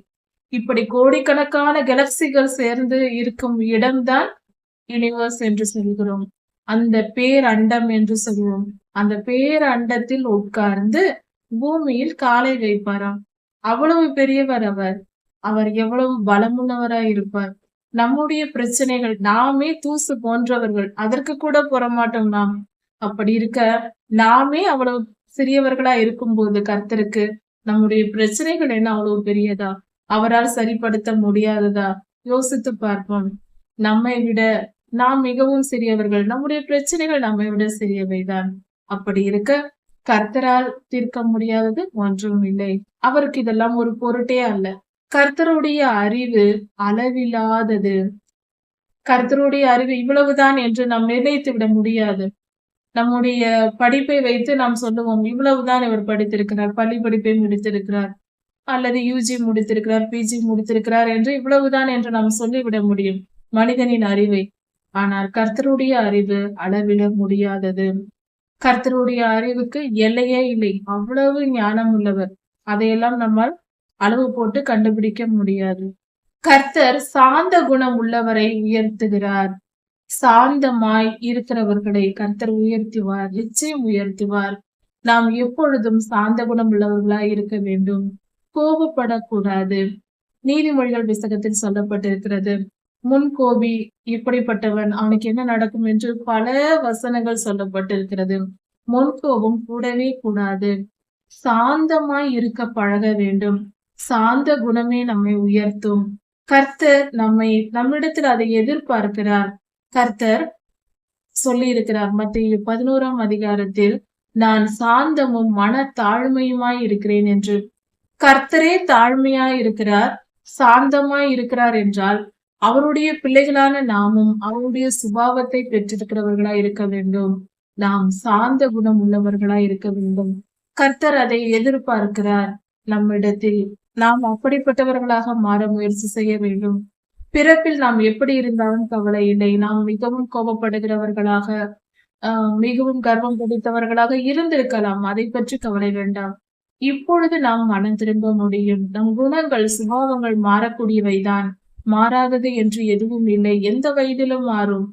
Speaker 1: இப்படி கோடிக்கணக்கான கேலக்சிகள் சேர்ந்து இருக்கும் இடம்தான் யூனிவர்ஸ் என்று சொல்கிறோம். அந்த பேரண்டம் என்று சொல்லுவோம். அந்த பேரண்டத்தில் உட்கார்ந்து பூமியில் காலை வைப்பாராம். அவ்வளவு பெரியவர் அவர். அவர் எவ்வளவு பலமுள்ளவராய் இருப்பார். நம்முடைய பிரச்சனைகள், நாமே தூசு போன்றவர்கள், அதற்கு கூட புறமாட்டோம் நாம். அப்படி இருக்க நாமே அவ்வளவு சிறியவர்களா இருக்கும்போது கர்த்தருக்கு நம்முடைய பிரச்சனைகள் என்ன அவ்வளவு பெரியதா, அவரால் சரிப்படுத்த முடியாததா? யோசித்து பார்ப்போம். நம்மை விட நாம் மிகவும் சிறியவர்கள், நம்முடைய பிரச்சனைகள் நம்மை விட சிறியவைதான். அப்படி இருக்க கர்த்தரால் தீர்க்க முடியாதது ஒன்றும் இல்லை. அவருக்கு இதெல்லாம் ஒரு பொருட்டே அல்ல. கர்த்தருடைய அறிவு அளவில்லாதது. கர்த்தருடைய அறிவு இவ்வளவுதான் என்று நாம் நிர்ணயித்து விட முடியாது. நம்முடைய படிப்பை வைத்து நாம் சொல்லுவோம், இவ்வளவுதான் இவர் படித்திருக்கிறார், பள்ளி படிப்பை முடித்திருக்கிறார், அல்லது யூஜி முடித்திருக்கிறார், பிஜி முடித்திருக்கிறார் என்று இவ்வளவுதான் என்று நாம் சொல்லிவிட முடியும் மனிதனின் அறிவை. ஆனால் கர்த்தருடைய அறிவு அளவிட முடியாதது. கர்த்தருடைய அறிவுக்கு எல்லையே இல்லை. அவ்வளவு ஞானம் உள்ளவர். அதையெல்லாம் நம்மால் அளவு போட்டு கண்டுபிடிக்க முடியாது. கர்த்தர் சாந்த குணம் உள்ளவரை உயர்த்துகிறார். சாந்தமாய் இருக்கிறவர்களை கர்த்தர் உயர்த்துவார், நிச்சயம் உயர்த்துவார். நாம் எப்பொழுதும் சாந்த குணம் உள்ளவர்களாய் இருக்க வேண்டும். கோபப்படக்கூடாது. நீதிமொழிகள் புத்தகத்தில் சொல்லப்பட்டிருக்கிறது, முன்கோபி இப்படிப்பட்டவன், அவனுக்கு என்ன நடக்கும் என்று பல வசனங்கள் சொல்லப்பட்டிருக்கிறது. முன்கோபம் கூடவே கூடாது. சாந்தமாய் இருக்க பழக வேண்டும். சாந்த குணமே நம்மை உயர்த்தும். கர்த்தர் நம்மிடத்தில் அதை எதிர்பார்க்கிறார். கர்த்தர் சொல்லி இருக்கிறார் மத்தேயு 11ஆம் அதிகாரத்தில், நான் சாந்தமும் மன தாழ்மையுமாய் இருக்கிறேன் என்று. கர்த்தரே தாழ்மையாய் இருக்கிறார், சாந்தமாய் இருக்கிறார் என்றால் அவருடைய பிள்ளைகளான நாமும் அவருடைய சுபாவத்தை பெற்றிருக்கிறவர்களாய் இருக்க வேண்டும். நாம் சாந்த குணம் உள்ளவர்களாய் இருக்க வேண்டும். கர்த்தர் அதை எதிர்பார்க்கிறார் நம்மிடத்தில். நாம் அப்படிப்பட்டவர்களாக மாற முயற்சி செய்ய வேண்டும். பிறப்பில் நாம் எப்படி இருந்தாலும் கவலை இல்லை. நாம் மிகவும் கோபப்படுகிறவர்களாக, மிகவும் கர்வம் பிடித்தவர்களாக இருந்திருக்கலாம். அதை பற்றி கவலை வேண்டாம். இப்பொழுது நாம் மனம் திரும்ப முடியும். நம் குணங்கள், சுபாவங்கள் மாறக்கூடியவைதான். மாறாதது என்று எதுவும் இல்லை. எந்த வயதிலும் மாறும்.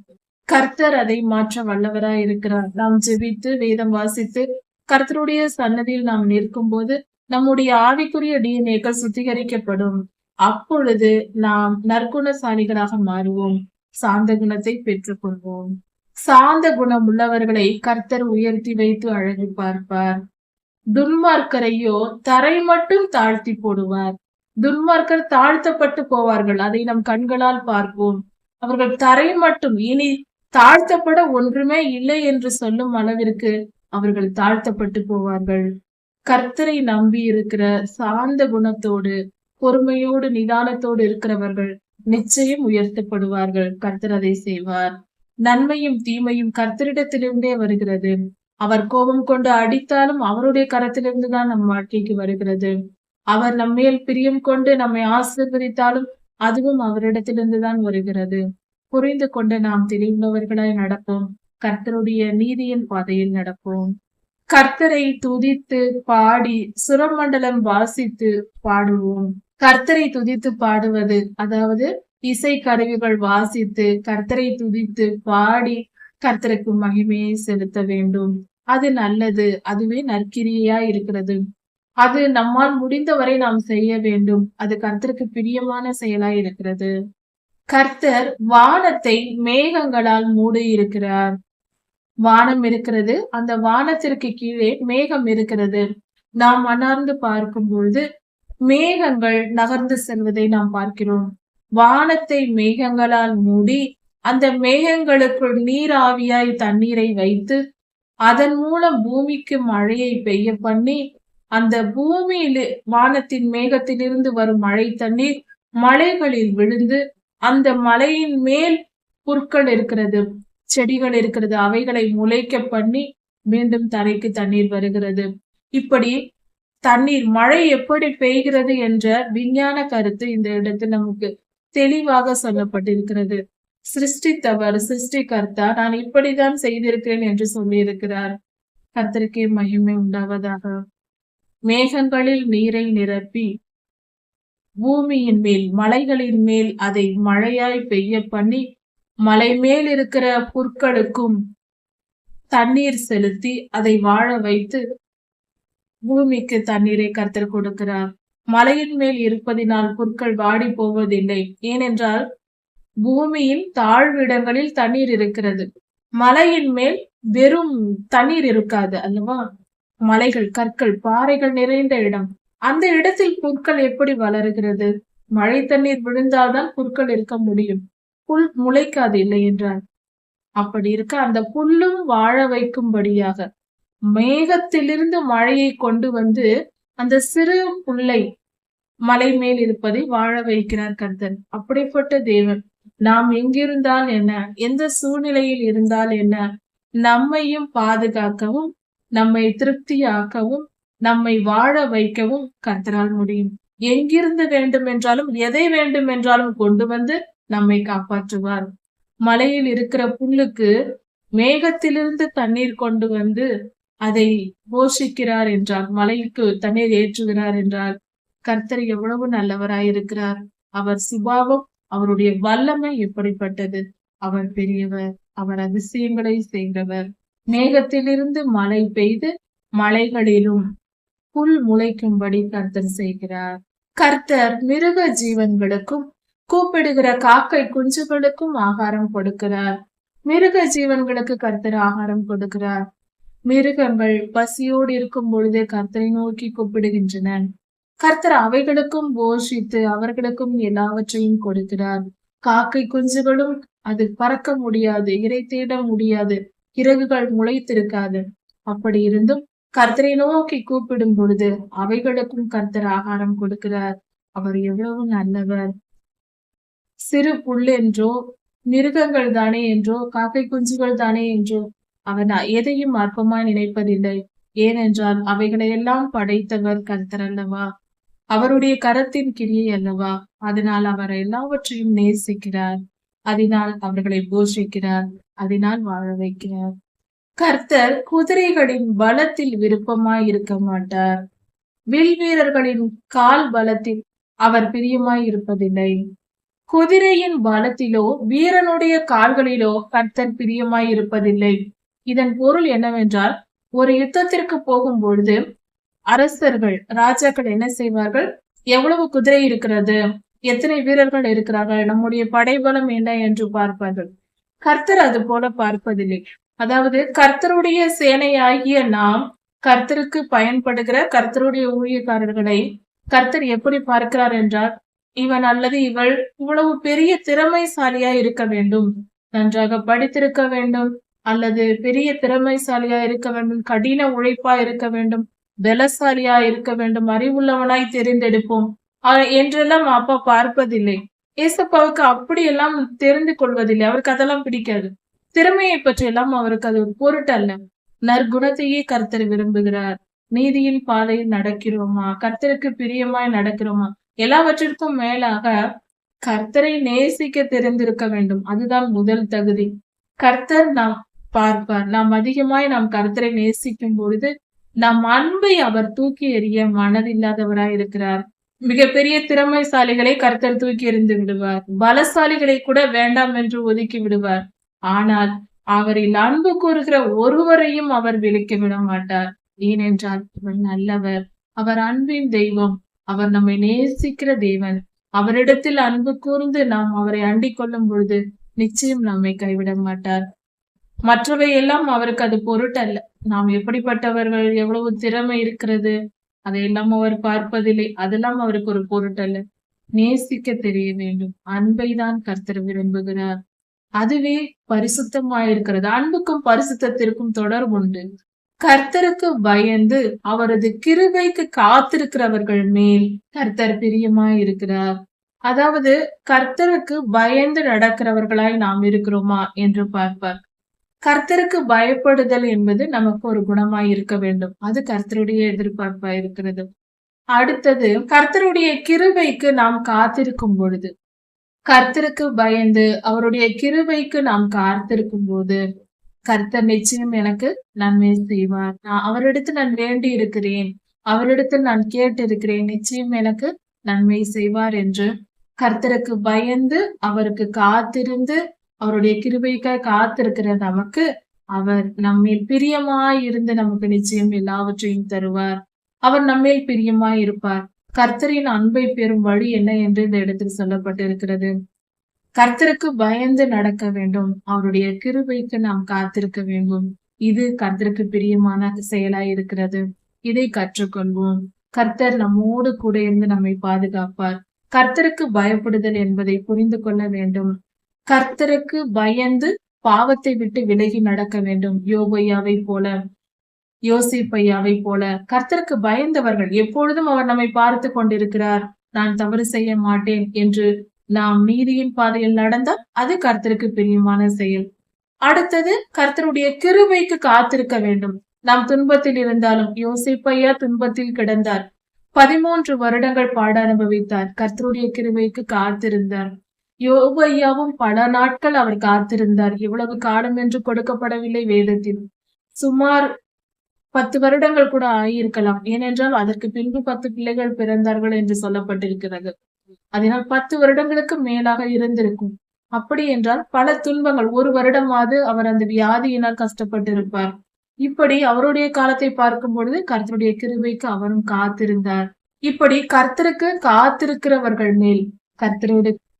Speaker 1: கர்த்தர் அதை மாற்ற வல்லவராய் இருக்கிறார். நாம் ஜெபித்து வேதம் வாசித்து கர்த்தருடைய சன்னதியில் நாம் நிற்கும் போது நம்முடைய ஆவிக்குரிய டிஎன்ஏக்கள் சுத்திகரிக்கப்படும். அப்பொழுது நாம் நற்குணசாலிகளாக மாறுவோம். சாந்த குணத்தை பெற்றுக் கொள்வோம். சாந்த குணம் உள்ளவர்களை கர்த்தர் உயர்த்தி வைத்து அழகு பார்ப்பார். துன்மார்க்கரையோ தரை மட்டும் தாழ்த்தி போடுவார். துன்மார்க்கர் தாழ்த்தப்பட்டு போவார்கள். அதை நம் கண்களால் பார்ப்போம். அவர்கள் தரை மட்டும், இனி தாழ்த்தப்பட ஒன்றுமே இல்லை என்று சொல்லும் அளவிற்கு அவர்கள் தாழ்த்தப்பட்டு போவார்கள். கர்த்தரை நம்பி இருக்கிற சாந்த குணத்தோடு, பொறுமையோடு, நிதானத்தோடு இருக்கிறவர்கள் நிச்சயம் உயர்த்தப்படுவார்கள். கர்த்தர் அதை செய்வார். நன்மையும் தீமையும் கர்த்தரிடத்திலிருந்தே வருகிறது. அவர் கோபம் கொண்டு அடித்தாலும் அவருடைய கரத்திலிருந்து தான் நம் வாழ்க்கைக்கு வருகிறது. அவர் நம்மேல் பிரியம் கொண்டு நம்மை ஆசீர்வதித்தாலும் அதுவும் அவரிடத்திலிருந்து தான் வருகிறது. புரிந்து கொண்டு நாம் தெளிவுள்ளவர்களாய் நடப்போம். கர்த்தருடைய நீதியின் பாதையில் நடப்போம். கர்த்தரை துதித்து பாடி சுரமண்டலம் வாசித்து பாடுவோம். கர்த்தரை துதித்து பாடுவது, அதாவது இசை கருவிகள் வாசித்து கர்த்தரை துதித்து பாடி கர்த்தருக்கு மகிமையை செலுத்த வேண்டும். அது நல்லது. அதுவே நற்கிரியா இருக்கிறது. அது நம்மால் முடிந்தவரை நாம் செய்ய வேண்டும். அது கர்த்தருக்கு பிரியமான செயலாய் இருக்கிறது. கர்த்தர் வானத்தை மேகங்களால் மூடி இருக்கிறார். வானம் இருக்கிறது. அந்த வானத்திற்கு கீழே மேகம் இருக்கிறது. நாம் அண்ணார்ந்து பார்க்கும் பொழுது மேகங்கள் நகர்ந்து செல்வதை நாம் பார்க்கிறோம். வானத்தை மேகங்களால் மூடி அந்த மேகங்களுக்குள் நீராவியாய் தண்ணீரை வைத்து அதன் மூலம் பூமிக்கு மழையை பெய்ய பண்ணி அந்த பூமியில வானத்தின் மேகத்திலிருந்து வரும் மழை தண்ணீர் மலைகளில் விழுந்து அந்த மலையின் மேல் புற்கள் இருக்கிறது, செடிகள் இருக்கிறது, அவைகளை முளைக்க பண்ணி மீண்டும் தரைக்கு தண்ணீர் வருகிறது. இப்படி தண்ணீர் மழை எப்படி பெய்கிறது என்ற விஞ்ஞான கருத்து இந்த இடத்தில் நமக்கு தெளிவாக சொல்லப்பட்டிருக்கிறது. சிருஷ்டித்தவர் சிருஷ்டிகர்த்தா நான் இப்படிதான் செய்திருக்கிறேன் என்று சொல்லியிருக்கிறார். கர்த்தருக்கே மகிமை உண்டாவதாக. மேகங்களில் நீரை நிரப்பி பூமியின் மேல் மலைகளின் மேல் அதை மழையாய் பெய்ய பண்ணி மலை மேல் இருக்கிற புற்களுக்கும் தண்ணீர் செலுத்தி அதை வாழ வைத்து பூமிக்கு தண்ணீரை கர்த்தர் கொடுக்கிறார். மலையின் மேல் இருப்பதினால் புற்கள் வாடி போவதில்லை. ஏனென்றால் பூமியின் தாழ்விடங்களில் தண்ணீர் இருக்கிறது. மலையின் மேல் வெறும் தண்ணீர் இருக்காது அல்லவா? மலைகள், கற்கள், பாறைகள் நிறைந்த இடம். அந்த இடத்தில் புற்கள் எப்படி வளருகிறது? மழை தண்ணீர் விழுந்தால்தான் புற்கள் இருக்க முடியும். புல் முளைக்காது, இல்லை என்றால். அப்படி இருக்க அந்த புல்லும் வாழ வைக்கும்படியாக மேகத்திலிருந்து மழையை கொண்டு வந்து அந்த சிறு புல்லை மலை மேல் இருப்பதை வாழ வைக்கிறார் கர்த்தர். அப்படிப்பட்ட தேவன் நாம் எங்கிருந்தால் என்ன, எந்த சூழ்நிலையில் இருந்தால் என்ன, நம்மையும் பாதுகாக்கவும் நம்மை திருப்தியாக்கவும் நம்மை வாழ வைக்கவும் கர்த்தரால் முடியும். எங்கிருந்து வேண்டும் என்றாலும் எதை வேண்டும் என்றாலும் கொண்டு வந்து நம்மை காப்பாற்றுவார். மலையில் இருக்கிற புல்லுக்கு மேகத்திலிருந்து தண்ணீர் கொண்டு வந்து அதை போஷிக்கிறார் என்றால், மலைக்கு தண்ணீர் ஏற்றுகிறார் என்றால் கர்த்தர் எவ்வளவு நல்லவராயிருக்கிறார். அவர் சுபாவம், அவருடைய வல்லமை எப்படிப்பட்டது. அவர் பெரியவர், அவர் அதிசயங்களை செய்கிறவர். மேகத்திலிருந்து மழை பெய்து மலைகளிலும் புல் முளைக்கும்படி கர்த்தர் செய்கிறார். கர்த்தர் மிருக ஜீவன்களுக்கும் கூப்பிடுகிற காக்கை குஞ்சுகளுக்கும் ஆகாரம் கொடுக்கிறார். மிருக ஜீவன்களுக்கு கர்த்தர் ஆகாரம் கொடுக்கிறார். மிருகங்கள் பசியோடு இருக்கும் பொழுதே கர்த்தரை நோக்கி கூப்பிடுகின்றன. கர்த்தர் அவைகளுக்கும் போஷித்து அவர்களுக்கும் எல்லாவற்றையும் கொடுக்கிறார். காக்கை குஞ்சுகளும் அது பறக்க முடியாது, இரை தேட முடியாது, இறகுகள் முளைத்திருக்காது. அப்படி இருந்தும் கர்த்தரை நோக்கி கூப்பிடும் பொழுது அவைகளுக்கும் கர்த்தர் ஆகாரம் கொடுக்கிறார். அவர் எவ்வளவு நல்லவர். சிறு புல் என்றோ, மிருகங்கள் தானே என்றோ, காக்கை குஞ்சுகள் தானே என்றோ அவர் எதையும் அற்பமாய் நினைப்பதில்லை. ஏனென்றால் அவைகளை எல்லாம் படைத்தவர் கர்த்தர் அல்லவா? அவருடைய கரத்தின் கிரியை அல்லவா? அதனால் அவர் எல்லாவற்றையும் நேசிக்கிறார். அதனால் அவர்களை போஷிக்கிறார். அதனால் வாழ வைக்கிறார். கர்த்தர் குதிரைகளின் பலத்தில் விருப்பமாய் இருக்க மாட்டார். வில் வீரர்களின் கால் பலத்தில் அவர் பிரியமாய் இருப்பதில்லை. குதிரையின் பலத்திலோ வீரனுடைய கால்களிலோ கர்த்தர் பிரியமாய் இருப்பதில்லை. இதன் பொருள் என்னவென்றால், ஒரு யுத்தத்திற்கு போகும் பொழுது அரசர்கள், ராஜாக்கள் என்ன செய்வார்கள்? எவ்வளவு குதிரை இருக்கிறது, எத்தனை வீரர்கள் இருக்கிறார்கள், நம்முடைய படைபலம் என்ன என்று பார்ப்பார்கள். கர்த்தர் அது போல பார்ப்பதில்லை. அதாவது கர்த்தருடைய சேனையாகிய நாம், கர்த்தருக்கு பயன்படுகிற கர்த்தருடைய ஊழியக்காரர்களை கர்த்தர் எப்படி பார்க்கிறார் என்றால், இவன் அல்லது இவள் இவ்வளவு பெரிய திறமைசாலியா இருக்க வேண்டும், நன்றாக படித்திருக்க வேண்டும், அல்லது பெரிய திறமைசாலியா இருக்க வேண்டும், கடின உழைப்பா இருக்க வேண்டும், பலசாலியா இருக்க வேண்டும், அறிவுள்ளவனாய் தெரிந்தெடுப்போம் என்றெல்லாம் அப்பா பார்ப்பதில்லை. ஏசப்பாவுக்கு அப்படியெல்லாம் தெரிந்து கொள்வதில்லை. அவருக்கு அதெல்லாம் பிடிக்காது. திறமையை பற்றி எல்லாம் அவருக்கு அது ஒரு பொருட்டல்ல. நற்குணத்தையே கர்த்தர் விரும்புகிறார். நீதியின் பாதையில் நடக்கிறோமா, கர்த்தருக்கு பிரியமாய் நடக்கிறோமா, எல்லாவற்றிற்கும் மேலாக கர்த்தரை நேசிக்க தெரிந்திருக்க வேண்டும். அதுதான் முதல் தகுதி. கர்த்தர் நாம் பார்ப்பார். நாம் அதிகமாய் நாம் கர்த்தரை நேசிக்கும் பொழுது நம் அன்பை அவர் தூக்கி எறிய மனதில்லாதவராய் இருக்கிறார். மிகப்பெரிய திறமைசாலிகளை கர்த்தர் தூக்கி எறிந்து விடுவார். பலசாலிகளை கூட வேண்டாம் என்று ஒதுக்கி விடுவார். ஆனால் அவரில் அன்பு கூறுகிற ஒருவரையும் அவர் விலக்கி விட மாட்டார். ஏனென்றால் அவர் நல்லவர், அவர் அன்பின் தெய்வம், அவர் நம்மை நேசிக்கிற தேவன். அவரிடத்தில் அன்பு கூர்ந்து நாம் அவரை அண்டிக் கொள்ளும் பொழுது நிச்சயம் நம்மை கைவிட மாட்டார். மற்றவை எல்லாம் அவருக்கு அது பொருட்டல்ல. நாம் எப்படிப்பட்டவர்கள், எவ்வளவு திறமை இருக்கிறது, அதையெல்லாம் அவர் பார்ப்பதில்லை. அதெல்லாம் அவருக்கு ஒரு பொருட்டல்ல. நேசிக்க தெரிய வேண்டும். அன்பை தான் கர்த்தர் விரும்புகிறார். அதுவே பரிசுத்தமாயிருக்கிறது. அன்புக்கும் பரிசுத்தத்திற்கும் தொடர்புண்டு. கர்த்தருக்கு பயந்து அவரது கிருபைக்கு காத்திருக்கிறவர்கள் மேல் கர்த்தர் பிரியமாயிருக்கிறார். அதாவது கர்த்தருக்கு பயந்து நடக்கிறவர்களாய் நாம் இருக்கிறோமா என்று பார்ப்பார். கர்த்தருக்கு பயப்படுதல் என்பது நமக்கு ஒரு குணமாய் இருக்க வேண்டும். அது கர்த்தருடைய எதிர்பார்ப்பாய் இருக்கிறது. அடுத்தது கர்த்தருடைய கிருபைக்கு நாம் காத்திருக்கும் பொழுது, கர்த்தருக்கு பயந்து அவருடைய கிருபைக்கு நாம் காத்திருக்கும் போது, கர்த்தர் நிச்சயம் எனக்கு நன்மை செய்வார். அவரிடத்தில் நான் வேண்டி இருக்கிறேன், அவரிடத்தில் நான் கேட்டு இருக்கிறேன், நிச்சயம் எனக்கு நன்மை செய்வார் என்று கர்த்தருக்கு பயந்து அவருக்கு காத்திருந்து அவருடைய கிருபைக்காய் காத்திருக்கிற நமக்கு அவர் நம்மேல் பிரியமாய் இருந்து நமக்கு நிச்சயம் எல்லாவற்றையும் தருவார். அவர் நம்மேல் பிரியமாய் இருப்பார். கர்த்தரின் அன்பை பெறும் வழி என்ன என்று இந்த இடத்தில் சொல்லப்பட்டிருக்கிறது. கர்த்தருக்கு பயந்து நடக்க வேண்டும். அவருடைய கிருபைக்கு நாம் காத்திருக்க வேண்டும். இது கர்த்தருக்கு பிரியமான செயலாய் இருக்கிறது. இதை கற்றுக்கொள்வோம். கர்த்தர் நம்மோடு கூட இருந்து நம்மை பாதுகாப்பார். கர்த்தருக்கு பயப்படுதல் என்பதை புரிந்து கொள்ள வேண்டும். கர்த்தருக்கு பயந்து பாவத்தை விட்டு விலகி நடக்க வேண்டும். யோபையாவை போல, யோசிப்பையாவை போல கர்த்தருக்கு பயந்தவர்கள் எப்பொழுதும் அவர் நம்மை பார்த்து கொண்டிருக்கிறார், நான் தவறு செய்ய மாட்டேன் என்று நாம் நீதியின் பாதையில் நடந்தால் அது கர்த்தருக்கு பிரியமான செயல். அடுத்தது கர்த்தருடைய கிருபைக்கு காத்திருக்க வேண்டும். நாம் துன்பத்தில் இருந்தாலும் யோசிப்பையா துன்பத்தில் கிடந்தார். 13 வருடங்கள் பாட அனுபவித்தார். கர்த்தருடைய கிருபைக்கு காத்திருந்தார். யோபையாவும் பல நாட்கள் அவர் காத்திருந்தார். எவ்வளவு காலம் என்று கொடுக்கப்படவில்லை வேதத்தில். சுமார் 10 வருடங்கள் கூட ஆகியிருக்கலாம். ஏனென்றால் அதற்கு பின்பு 10 பிள்ளைகள் பிறந்தார்கள் என்று சொல்லப்பட்டிருக்கிறது. அதனால் 10 வருடங்களுக்கு மேலாக இருந்திருக்கும். அப்படி என்றால் பல துன்பங்கள், 1 வருடமாவது அவர் அந்த வியாதியினால் கஷ்டப்பட்டிருப்பார். இப்படி அவருடைய காலத்தை பார்க்கும் பொழுது கர்த்தருடைய கிருபைக்கு அவரும் காத்திருந்தார். இப்படி கர்த்தருக்கு காத்திருக்கிறவர்கள் மேல்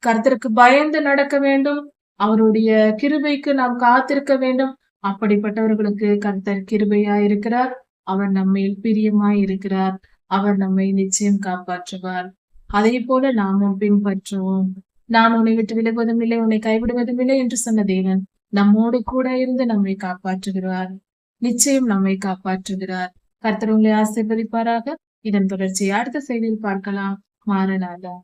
Speaker 1: கர்த்தருக்கு பயந்து நடக்க வேண்டும். அவருடைய கிருபைக்கு நாம் காத்திருக்க வேண்டும். அப்படிப்பட்டவர்களுக்கு கர்த்தர் கிருபையாய் இருக்கிறார். அவர் நம்மேல் பிரியமாய் இருக்கிறார். அவர் நம்மை நிச்சயம் காப்பாற்றுவார். அதே போல நாமும் பின்பற்றுவோம். நான் உன்னை விட்டு விலகுவதும் இல்லை, உன்னை கைவிடுவதும் இல்லை என்று சொன்ன தேவன் நம்மோடு கூட இருந்து நம்மை காப்பாற்றுகிறார். நிச்சயம் நம்மை காப்பாற்றுகிறார். கர்த்தர் உங்களை ஆசீர்வதிப்பாராக. இதன் தொடர்ச்சியை அடுத்த செய்தியில் பார்க்கலாம். மாரநாதா.